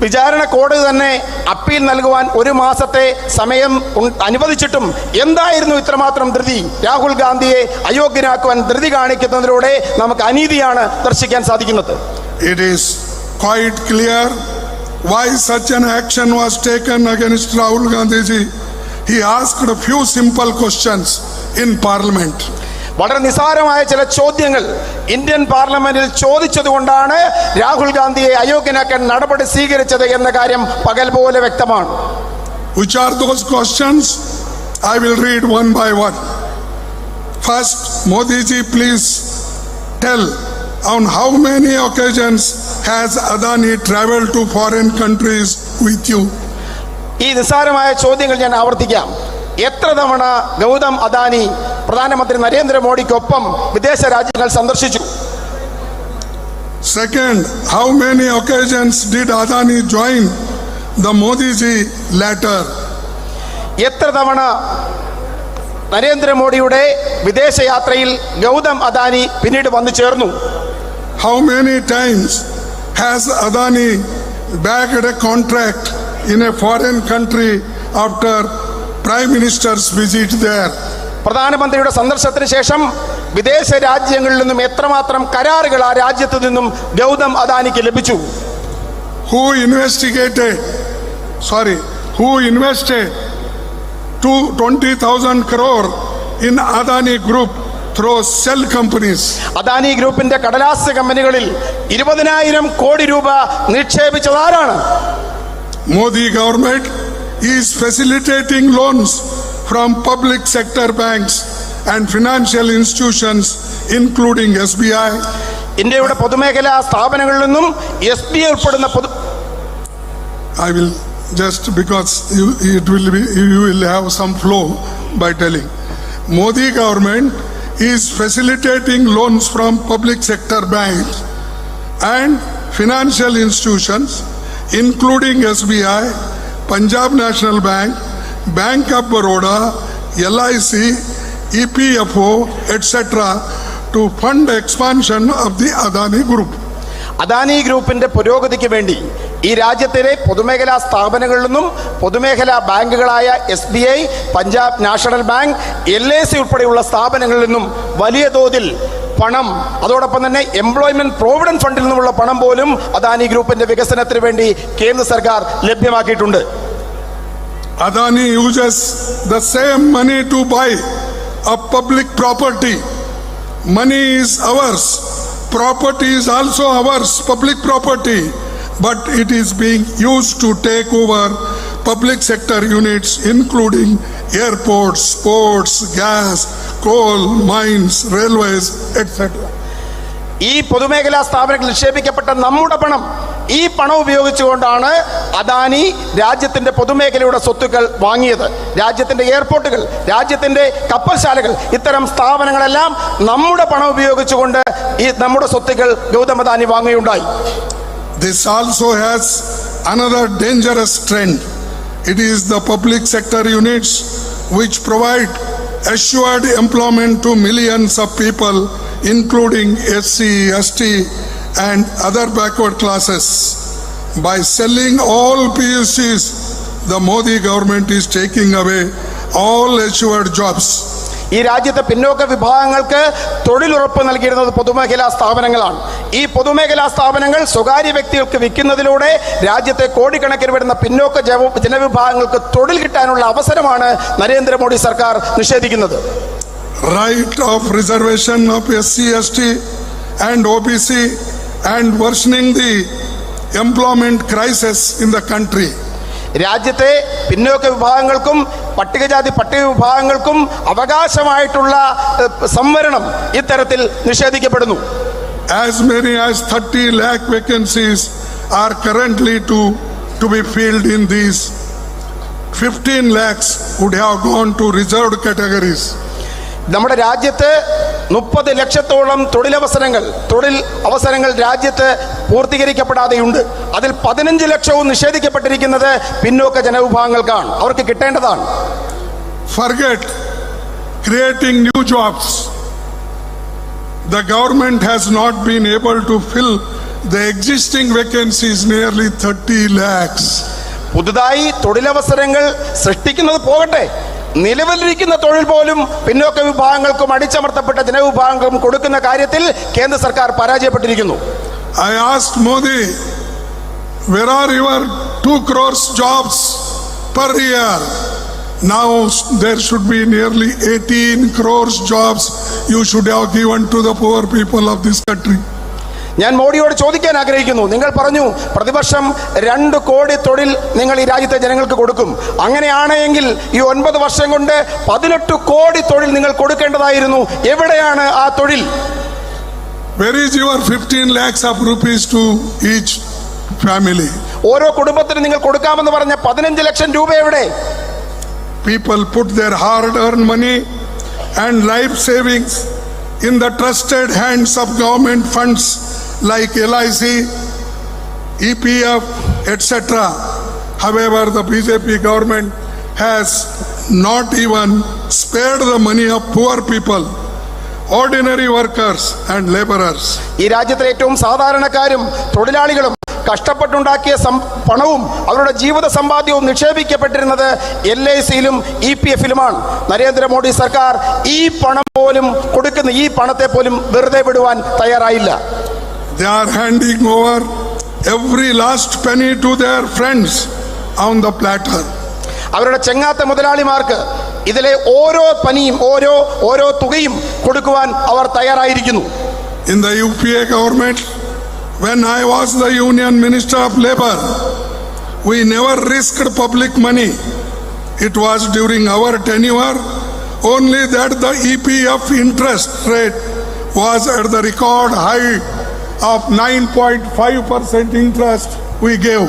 വിചാരണ കോടതി തന്നെ അപ്പീൽ നൽകുവാൻ 1 മാസത്തെ സമയം അനുവദിച്ചിട്ടും എന്തായിരുന്നു ഇത്രമാത്രം ധൃതി? രാഹുൽ ഗാന്ധിയെ അയോഗ്യനാക്കുവാൻ ധൃതി കാണിക്കുന്നതിലൂടെ നമുക്ക് അനീതിയാണ് ദർശിക്കാൻ സാധിക്കുന്നത്. It is quite clear why such an action was taken against Rahul Gandhi ji. He asked a few simple questions in parliament. വളരെ നിസ്സാരമായ ചില ചോദ്യങ്ങൾ ഇന്ത്യൻ പാർലമെന്റിൽ ചോദിച്ചതുകൊണ്ടാണ് രാഹുൽ ഗാന്ധിയെ അയോഗ്യനാക്കാൻ നടപടി സ്വീകരിച്ചത് എന്ന കാര്യം പകൽ പോലെ വ്യക്തമാണ്. Which are those questions? I will read one by one. First, Modi ji, please tell on how many occasions has Adani traveled to foreign countries with you? ഈ നിസ്സാരമായ ചോദ്യങ്ങൾ ഞാൻ ആവർത്തിക്കാം. എത്ര തവണ ഗൗതം അദാനി പ്രധാനമന്ത്രി നരേന്ദ്രമോദിക്കൊപ്പം വിദേശ രാജ്യങ്ങൾ സന്ദർശിച്ചു? Second, how many occasions did Adani join the Modi ji latter? എത്ര തവണ നരേന്ദ്രമോദിയുടെ വിദേശയാത്രയിൽ ഗൗതം അദാനി പിന്നീട് വന്നു ചേർന്നു? How many times has Adani bagged a contract in a foreign country after Prime Minister's visit there? പ്രധാനമന്ത്രിയുടെ സന്ദർശനത്തിന് ശേഷം വിദേശ രാജ്യങ്ങളിൽ നിന്നും എത്രമാത്രം കരാറുകൾ ആ രാജ്യത്തു നിന്നും ഗൗതം അദാനിക്ക് ലഭിച്ചു? Who invested 20,000 crore in Adani Group through shell companies? Adani ഗ്രൂപ്പിന്റെ കടലാസ് കമ്പനികളിൽ 20,000 കോടി രൂപ നിക്ഷേപിച്ചതാരാണ്? Modi government is facilitating loans from public sector banks and financial institutions including SBI. ഇന്ത്യയുടെ പൊതുമേഖലാ സ്ഥാപനങ്ങളിൽ നിന്നും SBI ഉൾപ്പെടുന്ന I will just because you will have some flow by telling. Modi government is facilitating loans from public sector banks and financial institutions including SBI, Punjab National Bank, Bank of Baroda, LIC, EPFO, etc. to fund expansion of the Adani Group. Adani ഗ്രൂപ്പിന്റെ പുരോഗതിക്ക് വേണ്ടി ഈ രാജ്യത്തിലെ പൊതുമേഖലാ സ്ഥാപനങ്ങളിൽ നിന്നും പൊതുമേഖലാ ബാങ്കുകളായ SBI, Punjab national bank, LIC ഉൾപ്പെടെയുള്ള സ്ഥാപനങ്ങളിൽ നിന്നും വലിയ തോതിൽ പണം, അതോടൊപ്പം തന്നെ എംപ്ലോയ്മെന്റ് പ്രോവിഡന്റ് ഫണ്ടിൽ നിന്നുമുള്ള പണം പോലും അദാനി ഗ്രൂപ്പിന്റെ വികസനത്തിന് വേണ്ടി കേന്ദ്ര സർക്കാർ ലഭ്യമാക്കിയിട്ടുണ്ട്. Adani uses the same money to buy a public property. Money is ours. Property is also ours, public property. But it is being used to take over public sector units including airports, ports, gas, coal, mines, railways, etc. ഈ പൊതുമേഖലാ സ്ഥാപനങ്ങളിൽ നിക്ഷേപിക്കപ്പെട്ട നമ്മുടെ പണം, ഈ പണം ഉപയോഗിച്ചുകൊണ്ടാണ് അദാനി രാജ്യത്തിന്റെ പൊതുമേഖലയുടെ സ്വത്തുക്കൾ വാങ്ങിയത്. രാജ്യത്തിന്റെ എയർപോർട്ടുകൾ, രാജ്യത്തിന്റെ കപ്പൽശാലകൾ, ഇത്തരം സ്ഥാപനങ്ങളെല്ലാം നമ്മുടെ പണം ഉപയോഗിച്ചുകൊണ്ട് ഈ നമ്മുടെ സ്വത്തുക്കൾ Gautam Adani വാങ്ങുകയുണ്ടായി. This also has another dangerous trend. It is the public sector units which provide assured employment to millions of people, including SC, ST and other backward classes. By selling all PUCs, the Modi government is taking away all assured jobs. ഈ രാജ്യത്തെ പിന്നോക്ക വിഭാഗങ്ങൾക്ക് തൊഴിലുറപ്പ് നൽകിയിരുന്നത് പൊതുമേഖലാ സ്ഥാപനങ്ങളാണ്. ഈ പൊതുമേഖലാ സ്ഥാപനങ്ങൾ സ്വകാര്യ വ്യക്തികൾക്ക് വിൽക്കുന്നതിലൂടെ രാജ്യത്തെ കോടിക്കണക്കിന് വരുന്ന പിന്നോക്ക ജനവിഭാഗങ്ങൾക്ക് തൊഴിൽ കിട്ടാനുള്ള അവസരമാണ് നരേന്ദ്രമോദി സർക്കാർ നിഷേധിക്കുന്നത്. Right of reservation of SC, ST and OBC and worsening the employment crisis in the country. രാജ്യത്തെ പിന്നോക്ക വിഭാഗങ്ങൾക്കും പട്ടികജാതി പട്ടിക വിഭാഗങ്ങൾക്കും അവകാശമായിട്ടുള്ള സംവരണം ഇത്തരത്തിൽ നിഷേധിക്കപ്പെടുന്നു. As many as 30 lakh vacancies are currently to be filled in these. 15 lakhs would have gone to reserved categories. നമ്മുടെ രാജ്യത്ത് 30 ലക്ഷത്തോളം തൊഴിൽ അവസരങ്ങൾ രാജ്യത്ത് പൂർത്തീകരിക്കപ്പെടാതെയുണ്ട്. അതിൽ 15 ലക്ഷവും നിഷേധിക്കപ്പെട്ടിരിക്കുന്നത് പിന്നോക്ക ജനവിഭാഗങ്ങൾക്കാണ്, അവർക്ക് കിട്ടേണ്ടതാണ്. Forget creating new jobs. The government has not been able to fill the existing vacancies, nearly 30 lakhs. പുതുതായി തൊഴിലവസരങ്ങൾ സൃഷ്ടിക്കുന്നത് പോകട്ടെ, നിലവിലിരിക്കുന്ന തൊഴിൽ പോലും പിന്നോക്ക വിഭാഗങ്ങൾക്കും അടിച്ചമർത്തപ്പെട്ട ജനവിഭാഗങ്ങൾക്കും കൊടുക്കുന്ന കാര്യത്തിൽ കേന്ദ്ര സർക്കാർ പരാജയപ്പെട്ടിരിക്കുന്നു. I asked Modi, where are your 2 crores jobs per year? Now there should be nearly 18 crores jobs you should have given to the poor people of this country. ഞാൻ മോഡിയോട് ചോദിക്കാൻ ആഗ്രഹിക്കുന്നു, നിങ്ങൾ പറഞ്ഞു പ്രതിവർഷം 2 കോടി തൊഴിൽ നിങ്ങൾ ഈ രാജ്യത്തെ ജനങ്ങൾക്ക് കൊടുക്കും. അങ്ങനെയാണെങ്കിൽ ഈ 9 വർഷം കൊണ്ട് 18 കോടി തൊഴിൽ നിങ്ങൾ കൊടുക്കേണ്ടതായിരുന്നു. എവിടെയാണ് ആ തൊഴിൽ? Where is your 15 lakhs of rupees to each family? ഓരോ കുടുംബത്തിനും നിങ്ങൾ കൊടുക്കാമെന്ന് പറഞ്ഞ 15 ലക്ഷം രൂപ എവിടെ? People put their hard-earned money and life savings in the trusted hands of government funds like LIC, EPF, etc. However, the BJP government has not even spared the money of poor people, ordinary workers and laborers. ഈ രാജ്യത്തിലെ ഏറ്റവും സാധാരണക്കാരും തൊഴിലാളികളും കഷ്ടപ്പെട്ടുണ്ടാക്കിയ പണവും അവരുടെ ജീവിത സമ്പാദ്യവും നിക്ഷേപിക്കപ്പെട്ടിരുന്നത് LICയിലും EPFയിലുമാണ്. നരേന്ദ്രമോദി സർക്കാർ ഈ പണം പോലും ഈ പണത്തെ പോലും വെറുതെ വിടുവാൻ തയ്യാറായില്ല. They are handing over every last penny to their friends on the platter. അവരുടെ ചെങ്ങാത്ത മുതലാളിമാർക്ക് ഇതിലെ ഓരോ പനിയും ഓരോ തുകയും കൊടുക്കുവാൻ അവർ തയ്യാറായിരിക്കുന്നു. In the UPA government, when I was the Union Minister of Labour, we never risked public money. It was during our tenure only that the EPF interest rate was at the record high of 9.5% interest we gave.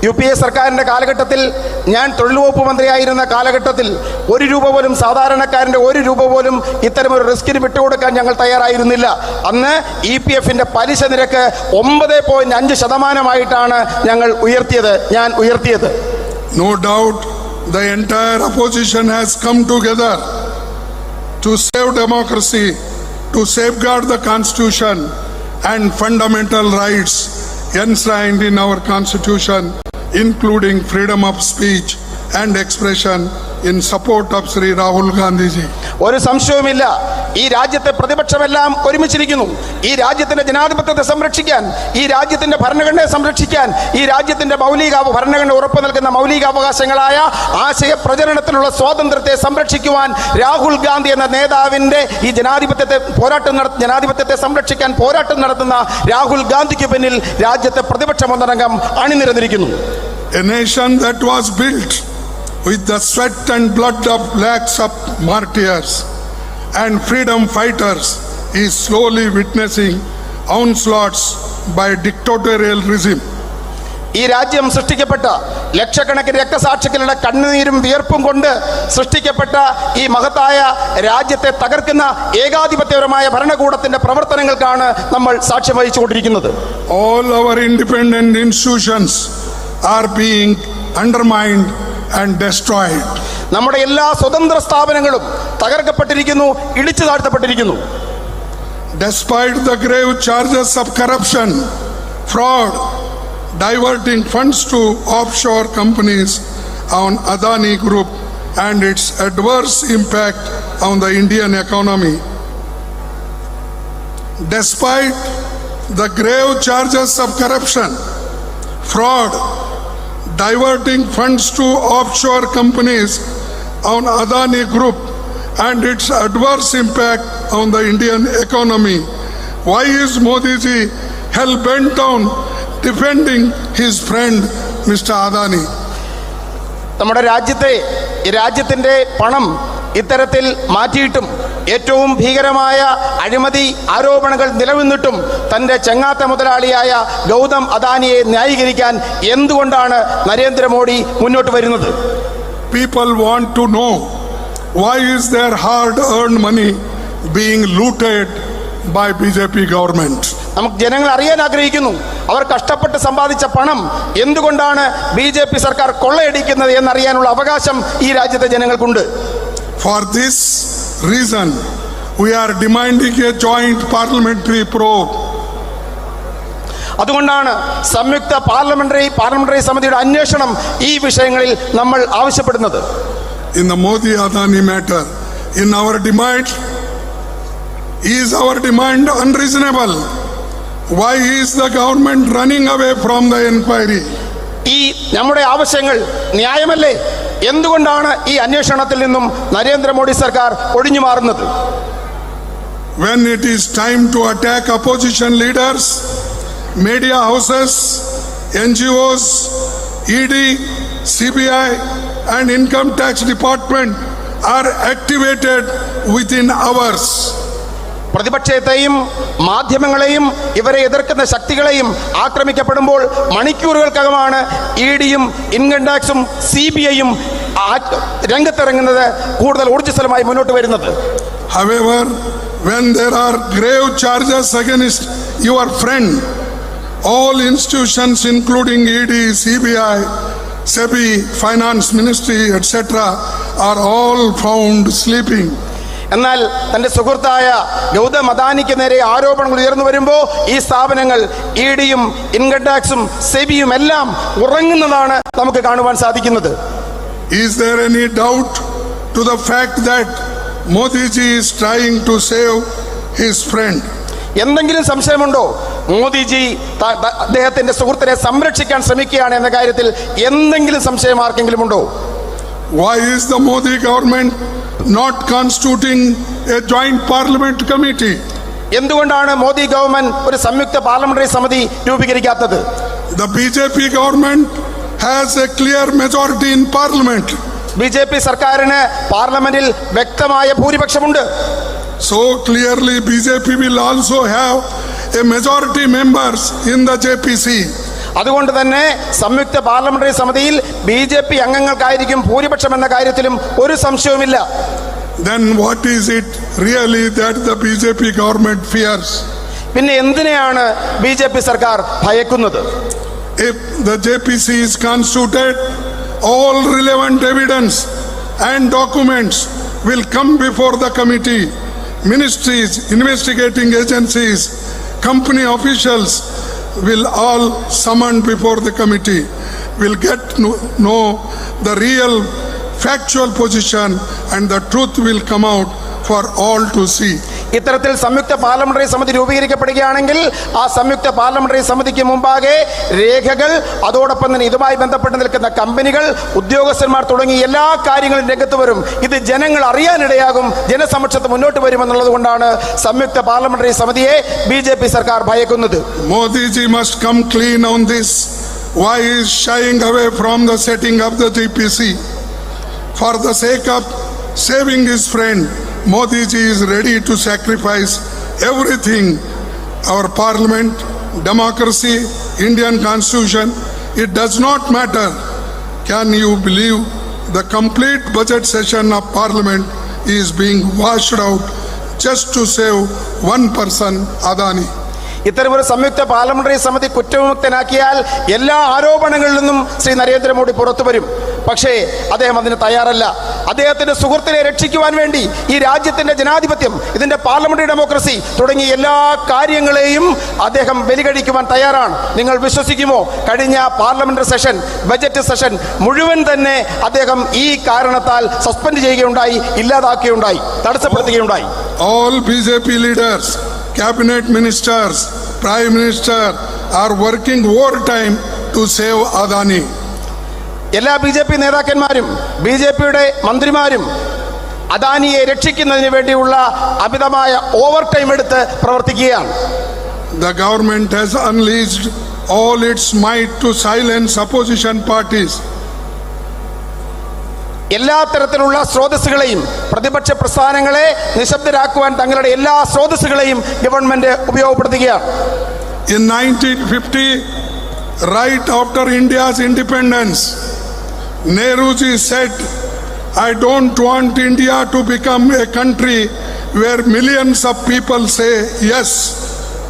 UPA സർക്കാരിന്റെ കാലഘട്ടത്തിൽ, ഞാൻ തൊഴിൽ വകുപ്പ് മന്ത്രിയായിരുന്ന കാലഘട്ടത്തിൽ, 1 രൂപ പോലും സാധാരണക്കാരന്റെ 1 രൂപ പോലും ഇത്തരമൊരു റിസ്കിന് വിട്ടുകൊടുക്കാൻ ഞങ്ങൾ തയ്യാറായിരുന്നില്ല. അന്ന് EPFന്റെ പലിശ നിരക്ക് 9.5% ഞാൻ ഉയർത്തിയത്. No doubt the entire opposition has come together to save democracy, to safeguard the constitution and fundamental rights enshrined in our constitution, including freedom of speech and expression, in support of Sri Rahul Gandhi ji. ഒരു സംശയവുമില്ല, ഈ രാജ്യത്തെ പ്രതിപക്ഷമെല്ലാം ഒരുമിച്ചിരിക്കുന്നു. ഈ രാജ്യത്തിന്റെ ജനാധിപത്യത്തെ സംരക്ഷിക്കാൻ, ഈ രാജ്യത്തിന്റെ ഭരണഘടനയെ സംരക്ഷിക്കാൻ, ഈ രാജ്യത്തിന്റെ ഭരണഘടന ഉറപ്പു നൽകുന്ന മൗലികാവകാശങ്ങളായ ആശയ പ്രചരണത്തിനുള്ള സ്വാതന്ത്ര്യത്തെ സംരക്ഷിക്കുവാൻ രാഹുൽ ഗാന്ധി എന്ന നേതാവിന്റെ ഈ ജനാധിപത്യത്തെ സംരക്ഷിക്കാൻ പോരാട്ടം നടത്തുന്ന രാഹുൽ ഗാന്ധിക്ക് പിന്നിൽ രാജ്യത്തെ പ്രതിപക്ഷം ഒന്നടങ്കം അണിനിരന്നിരിക്കുന്നു. A nation that was built with the sweat and blood of lakhs of martyrs and freedom fighters is slowly witnessing onslaughts by dictatorial regime. ഈ രാജ്യം സൃഷ്ടിക്കപ്പെട്ട ലക്ഷക്കണക്കിന് രക്തസാക്ഷികളുടെ കണ്ണുനീരും വിയർപ്പും കൊണ്ട് സൃഷ്ടിക്കപ്പെട്ട ഈ മഹത്തായ രാജ്യത്തെ തകർക്കുന്ന ഏകാധിപത്യപരമായ ഭരണകൂടത്തിന്റെ പ്രവർത്തനങ്ങൾക്കാണ് നമ്മൾ സാക്ഷ്യം വഹിച്ചുകൊണ്ടിരിക്കുന്നത്. All our independent institutions are being undermined and destroyed. നമ്മുടെ എല്ലാ സ്വതന്ത്ര സ്ഥാപനങ്ങളും തകർക്കപ്പെട്ടിരിക്കുന്നു, ഇടിച്ചു താഴ്ത്തപ്പെട്ടിരിക്കുന്നു. Despite the grave charges of corruption, fraud, diverting funds to offshore companies on Adani Group and its adverse impact on the Indian economy. Despite the grave charges of corruption, fraud, diverting funds to offshore companies on Adani Group and its adverse impact on the Indian economy, why is Modi ji hell-bent on defending his friend Mr. Adani? നമ്മുടെ രാജ്യത്തിന്റെ പണം ഇത്തരത്തിൽ മാറ്റിയിട്ടും ഏറ്റവും ഭീകരമായ അഴിമതി ആരോപണങ്ങൾ നിലനിന്നിട്ടും തന്റെ ചെങ്ങാത്ത മുതലാളിയായ ഗൗതം അദാനിയെ ന്യായീകരിക്കാൻ എന്തുകൊണ്ടാണ് നരേന്ദ്രമോദി മുന്നോട്ട് വരുന്നത്? People want to know why is their hard-earned money being looted by BJP government? നമുക്ക് ജനങ്ങൾ അറിയാൻ ആഗ്രഹിക്കുന്നു, അവർ കഷ്ടപ്പെട്ട് സമ്പാദിച്ച പണം എന്തുകൊണ്ടാണ് BJP സർക്കാർ കൊള്ളയടിക്കുന്നത് എന്നറിയാനുള്ള അവകാശം ഈ രാജ്യത്തെ ജനങ്ങൾക്കുണ്ട്. For this reason, we are demanding a joint parliamentary probe. അതുകൊണ്ടാണ് സംയുക്ത പാർലമെന്ററി സമിതിയുടെ അന്വേഷണം ഈ വിഷയങ്ങളിൽ നമ്മൾ ആവശ്യപ്പെടുന്നത്. In the Modi-Adani matter, in our demand, is our demand unreasonable? Why is the government running away from the inquiry? ഈ നമ്മുടെ ആവശ്യങ്ങൾ ന്യായമല്ലേ? എന്തുകൊണ്ടാണ് ഈ അന്വേഷണത്തിൽ നിന്നും നരേന്ദ്രമോദി സർക്കാർ ഒഴിഞ്ഞു മാറുന്നത്? When it is time to attack opposition leaders, media houses, NGOs, ED, CBI and Income Tax Department are activated within hours. പ്രതിപക്ഷത്തെയും മാധ്യമങ്ങളെയും ഇവരെ എതിർക്കുന്ന ശക്തികളെയും ആക്രമിക്കപ്പെടുമ്പോൾ മണിക്കൂറുകൾക്കകമാണ് EDയും ഇൻകം ടാക്സും CBIയും രംഗത്തിറങ്ങുന്നത്, കൂടുതൽ ഊർജ്ജസ്വലമായി മുന്നോട്ട് വരുന്നത്. However, when there are grave charges against your friend, all institutions including ED, CBI, SEBI, Finance Ministry, etc. are all found sleeping. എന്നാൽ തന്റെ സുഹൃത്തായ ഗൗതം അദാനിക്ക് നേരെ ആരോപണങ്ങൾ ഉയർന്നു വരുമ്പോൾ ഈ സ്ഥാപനങ്ങൾ EDയും ഇൻകം ടാക്സും സെബിയും എല്ലാം ഉറങ്ങുന്നതാണ് നമുക്ക് കാണുവാൻ സാധിക്കുന്നത്. Is there any doubt to the fact that Modi ji is trying to save his friend? എന്തെങ്കിലും സംശയമുണ്ടോ? മോദിജി അദ്ദേഹത്തിന്റെ സുഹൃത്തിനെ സംരക്ഷിക്കാൻ ശ്രമിക്കുകയാണ് എന്ന കാര്യത്തിൽ എന്തെങ്കിലും സംശയം ആർക്കെങ്കിലും ഉണ്ടോ? Why is the Modi government not constituting a joint parliament committee? എന്തുകൊണ്ടാണ് മോദി ഗവൺമെന്റ് ഒരു സംയുക്ത പാർലമെന്ററി സമിതി രൂപീകരിക്കാത്തത്? The BJP government has a clear majority in parliament. BJP സർക്കാരിന് പാർലമെന്റിൽ വ്യക്തമായ ഭൂരിപക്ഷമുണ്ട്. So clearly BJP will also have a majority members in the JPC. അതുകൊണ്ട് തന്നെ സംയുക്ത പാർലമെന്ററി സമിതിയിൽ BJP അംഗങ്ങൾക്കായിരിക്കും ഭൂരിപക്ഷം എന്ന കാര്യത്തിലും ഒരു സംശയവുമില്ല. Then what is it really that the BJP government fears? പിന്നെ എന്തിനെയാണ് BJP സർക്കാർ ഭയക്കുന്നത്? If the JPC is constituted, all relevant evidence and documents will come before the committee. Ministries, investigating agencies, company officials will all summoned before the committee, will get to know the real factual position and the truth will come out for all to see. ഇത്തരത്തിൽ സംയുക്ത parliamentary സമിതി രൂപീകരിക്കപ്പെടുകയാണെങ്കിൽ ആ സംയുക്ത parliamentary സമിതിക്ക് മുമ്പാകെ രേഖകൾ, അതോടൊപ്പം തന്നെ ഇതുമായി ബന്ധപ്പെട്ട് നിൽക്കുന്ന കമ്പനികൾ, ഉദ്യോഗസ്ഥന്മാർ തുടങ്ങി എല്ലാ കാര്യങ്ങളും രംഗത്ത് വരും. ഇത് ജനങ്ങൾ അറിയാനിടയാകും, ജനസമക്ഷത്ത് മുന്നോട്ട് വരുമെന്നുള്ളത് കൊണ്ടാണ് സംയുക്ത പാർലമെന്ററി സമിതിയെ BJP സർക്കാർ ഭയക്കുന്നത്. Modi ji must come clean on this. Why he is shying away from the setting of the JPC? For the sake of saving his friend, Modi ji is ready to sacrifice everything. Our parliament, democracy, Indian constitution, it does not matter. Can you believe the complete budget session of parliament is being washed out just to save one person, Adani? ഇത്തരമൊരു സംയുക്ത parliamentary സമിതി കുറ്റവിമുക്തനാക്കിയാൽ എല്ലാ ആരോപണങ്ങളിൽ നിന്നും ശ്രീ നരേന്ദ്രമോദി പുറത്തു വരും. പക്ഷേ അദ്ദേഹം അതിന് തയ്യാറല്ല. അദ്ദേഹത്തിന്റെ സുഹൃത്തിനെ രക്ഷിക്കുവാൻ വേണ്ടി ഈ രാജ്യത്തിന്റെ ജനാധിപത്യം, ഇതിന്റെ പാർലമെന്ററി ഡെമോക്രസി തുടങ്ങിയ എല്ലാ കാര്യങ്ങളെയും അദ്ദേഹം ബലികഴിക്കുവാൻ തയ്യാറാണ്. നിങ്ങൾ വിശ്വസിക്കുമോ? കഴിഞ്ഞ പാർലമെന്ററി സെഷൻ, ബജറ്റ് സെഷൻ മുഴുവൻ തന്നെ അദ്ദേഹം ഈ കാരണത്താൽ സസ്പെൻഡ് ചെയ്യുകയുണ്ടായി, ഇല്ലാതാക്കുകയുണ്ടായി, തടസ്സപ്പെടുത്തുകയുണ്ടായി. All BJP leaders, cabinet ministers, prime minister are working overtime to save Adani. എല്ലാ BJP നേതാക്കന്മാരും BJPയുടെ മന്ത്രിമാരും അദാനിയെ രക്ഷിക്കുന്നതിന് വേണ്ടിയുള്ള അമിതമായ ഓവർ ടൈം എടുത്ത് പ്രവർത്തിക്കുകയാണ്. The government has unleashed all its might to silence opposition parties. എല്ലാ തരത്തിലുള്ള സ്രോതസ്സുകളെയും, പ്രതിപക്ഷ പ്രസ്ഥാനങ്ങളെ നിശബ്ദരാക്കുവാൻ തങ്ങളുടെ എല്ലാ സ്രോതസ്സുകളെയും government ഉപയോഗപ്പെടുത്തുകയാണ്. In 1950, right after India's independence, Nehruji said, I don't want India to become a country where millions of people say yes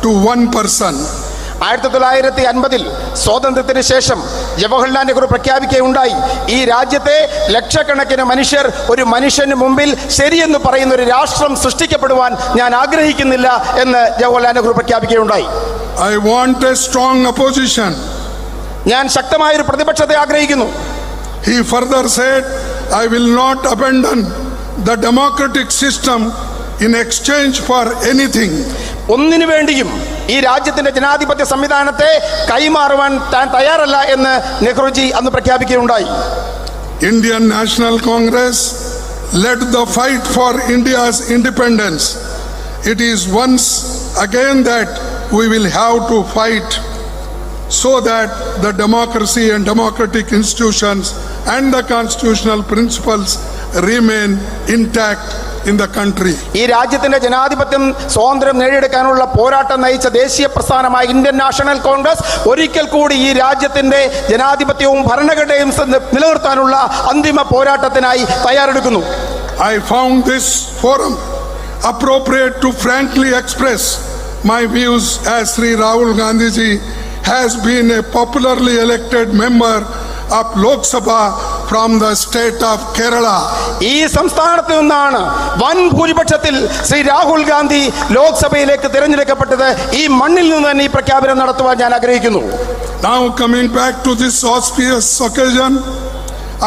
to one person. 1950 സ്വാതന്ത്ര്യത്തിന് ശേഷം ജവഹർലാൽ നെഹ്റു പ്രഖ്യാപിക്കുകയുണ്ടായി, ഈ രാജ്യത്തെ ലക്ഷക്കണക്കിന് മനുഷ്യർ ഒരു മനുഷ്യന് മുമ്പിൽ ശരിയെന്ന് പറയുന്ന ഒരു രാഷ്ട്രം സൃഷ്ടിക്കപ്പെടുവാൻ ഞാൻ ആഗ്രഹിക്കുന്നില്ല എന്ന് Jawaharlal Nehru പ്രഖ്യാപിക്കുകയുണ്ടായി. I want a strong opposition. ഞാൻ ശക്തമായൊരു പ്രതിപക്ഷത്തെ ആഗ്രഹിക്കുന്നു. He further said, I will not abandon the democratic system in exchange for anything. ഒന്നിനു വേണ്ടിയും ഈ രാജ്യത്തിന്റെ ജനാധിപത്യ സംവിധാനത്തെ കൈമാറുവാൻ താൻ തയ്യാറല്ല എന്ന് നെഹ്റുജി അന്ന് പ്രഖ്യാപിക്കുകയുണ്ടായി. Indian National Congress led the fight for India's independence. It is once again that we will have to fight so that the democracy and democratic institutions and the constitutional principles remain intact in the country. ഈ രാജ്യത്തിന്റെ ജനാധിപത്യം സ്വാതന്ത്ര്യം നേടിയെടുക്കാനുള്ള പോരാട്ടം നയിച്ച ദേശീയ പ്രസ്ഥാനമായ Indian national Congress ഒരിക്കൽ കൂടി ഈ രാജ്യത്തിന്റെ ജനാധിപത്യവും ഭരണഘടനയും നിലനിർത്താനുള്ള അന്തിമ പോരാട്ടത്തിനായി തയ്യാറെടുക്കുന്നു. I found this forum appropriate to frankly express my views as Sri Rahul Gandhi ji has been a popularly elected member of Lok Sabha from the state of Kerala. ഈ സംസ്ഥാനത്ത് നിന്നാണ് വൻ ഭൂരിപക്ഷത്തിൽ ശ്രീ രാഹുൽ ഗാന്ധി ലോക്സഭയിലേക്ക് തിരഞ്ഞെടുക്കപ്പെട്ടത്. ഈ മണ്ണിൽ നിന്ന് തന്നെ ഈ പ്രഖ്യാപനം നടത്തുവാൻ ഞാൻ ആഗ്രഹിക്കുന്നു. Now coming back to this auspicious occasion,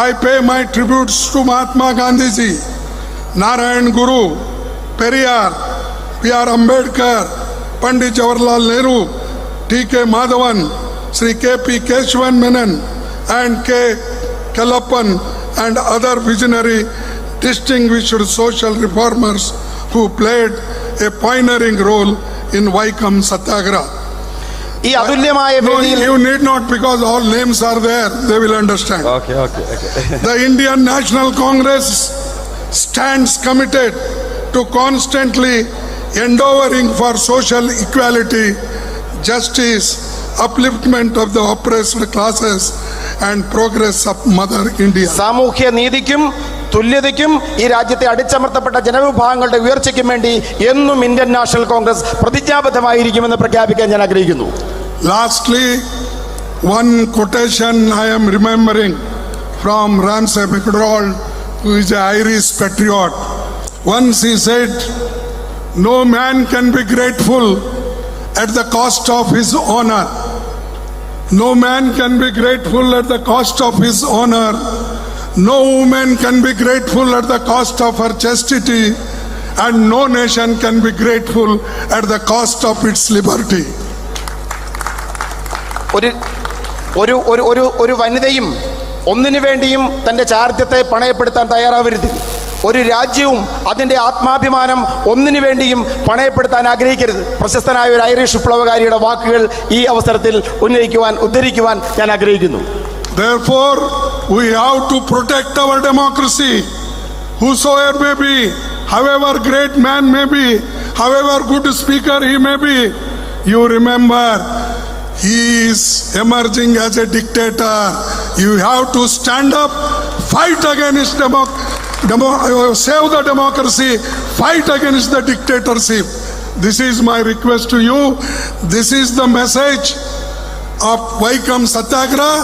I pay my tributes to Mahatma Gandhi ji, Narayan Guru, Periyar, P.R. Ambedkar, Pandit Jawaharlal Nehru, T.K. Madhavan, Sri K.P. Keshavan Menon, and K. Kalappan, and other visionary distinguished social reformers who played a pioneering role in Vaikam Satyagraha. ഈ അതുല്യമായ വേദിയിൽ You need not, because all names are there, they will understand. Okay. The Indian National Congress stands committed to constantly endeavoring for social equality, justice, upliftment of the oppressed classes, and progress of Mother India. സാമൂഹ്യ നീതിക്കും തുല്യതയ്ക്കും ഈ രാജ്യത്തെ അടിച്ചമർത്തപ്പെട്ട ജനവിഭാഗങ്ങളുടെ ഉയർച്ചയ്ക്കും വേണ്ടി എന്നും Indian national Congress പ്രതിജ്ഞാബദ്ധമായിരിക്കുമെന്ന് പ്രഖ്യാപിക്കാൻ ഞാൻ ആഗ്രഹിക്കുന്നു. Lastly, one quotation I am remembering from Ramsay MacDonald, who is an Irish patriot. Once he said, "No man can be grateful at the cost of his honor. No man can be grateful at the cost of his honor. No woman can be grateful at the cost of her chastity, and no nation can be grateful at the cost of its liberty." ഒരു വനിതയും ഒന്നിനു വേണ്ടിയും തന്റെ ചാരിത്രത്തെ പണയപ്പെടുത്താൻ തയ്യാറാവരുത്. ഒരു രാജ്യവും അതിന്റെ ആത്മാഭിമാനം ഒന്നിനു വേണ്ടിയും പണയപ്പെടുത്താൻ ആഗ്രഹിക്കരുത്. പ്രശസ്തനായ ഒരു ഐറിഷ് വിപ്ലവകാരിയുടെ വാക്കുകൾ ഈ അവസരത്തിൽ ഉദ്ധരിക്കുവാൻ ഞാൻ ആഗ്രഹിക്കുന്നു. Therefore, we have to protect our democracy. Whosoever may be, however great man may be, however good speaker he may be, you remember, he is emerging as a dictator. You have to stand up, fight against save the democracy, fight against the dictatorship. This is my request to you. This is the message of Vaikam Satyagraha,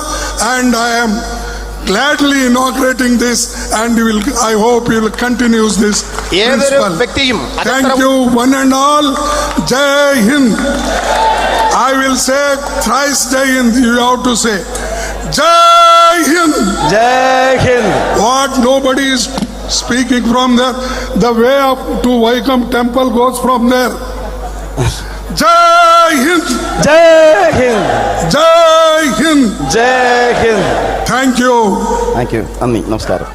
and I am gladly inaugurating this, and I hope you will continue this principle. Thank you one and all. Jai Hind. I will say thrice Jai Hind. You have to say Jai Hind. Jai Hind. What nobody is speaking from there. The way up to Vaikam temple goes from there. Jai Hind. Jai Hind. Jai Hind. Jai Hind. Thank you. Thank you. നന്ദി. നമസ്കാരം.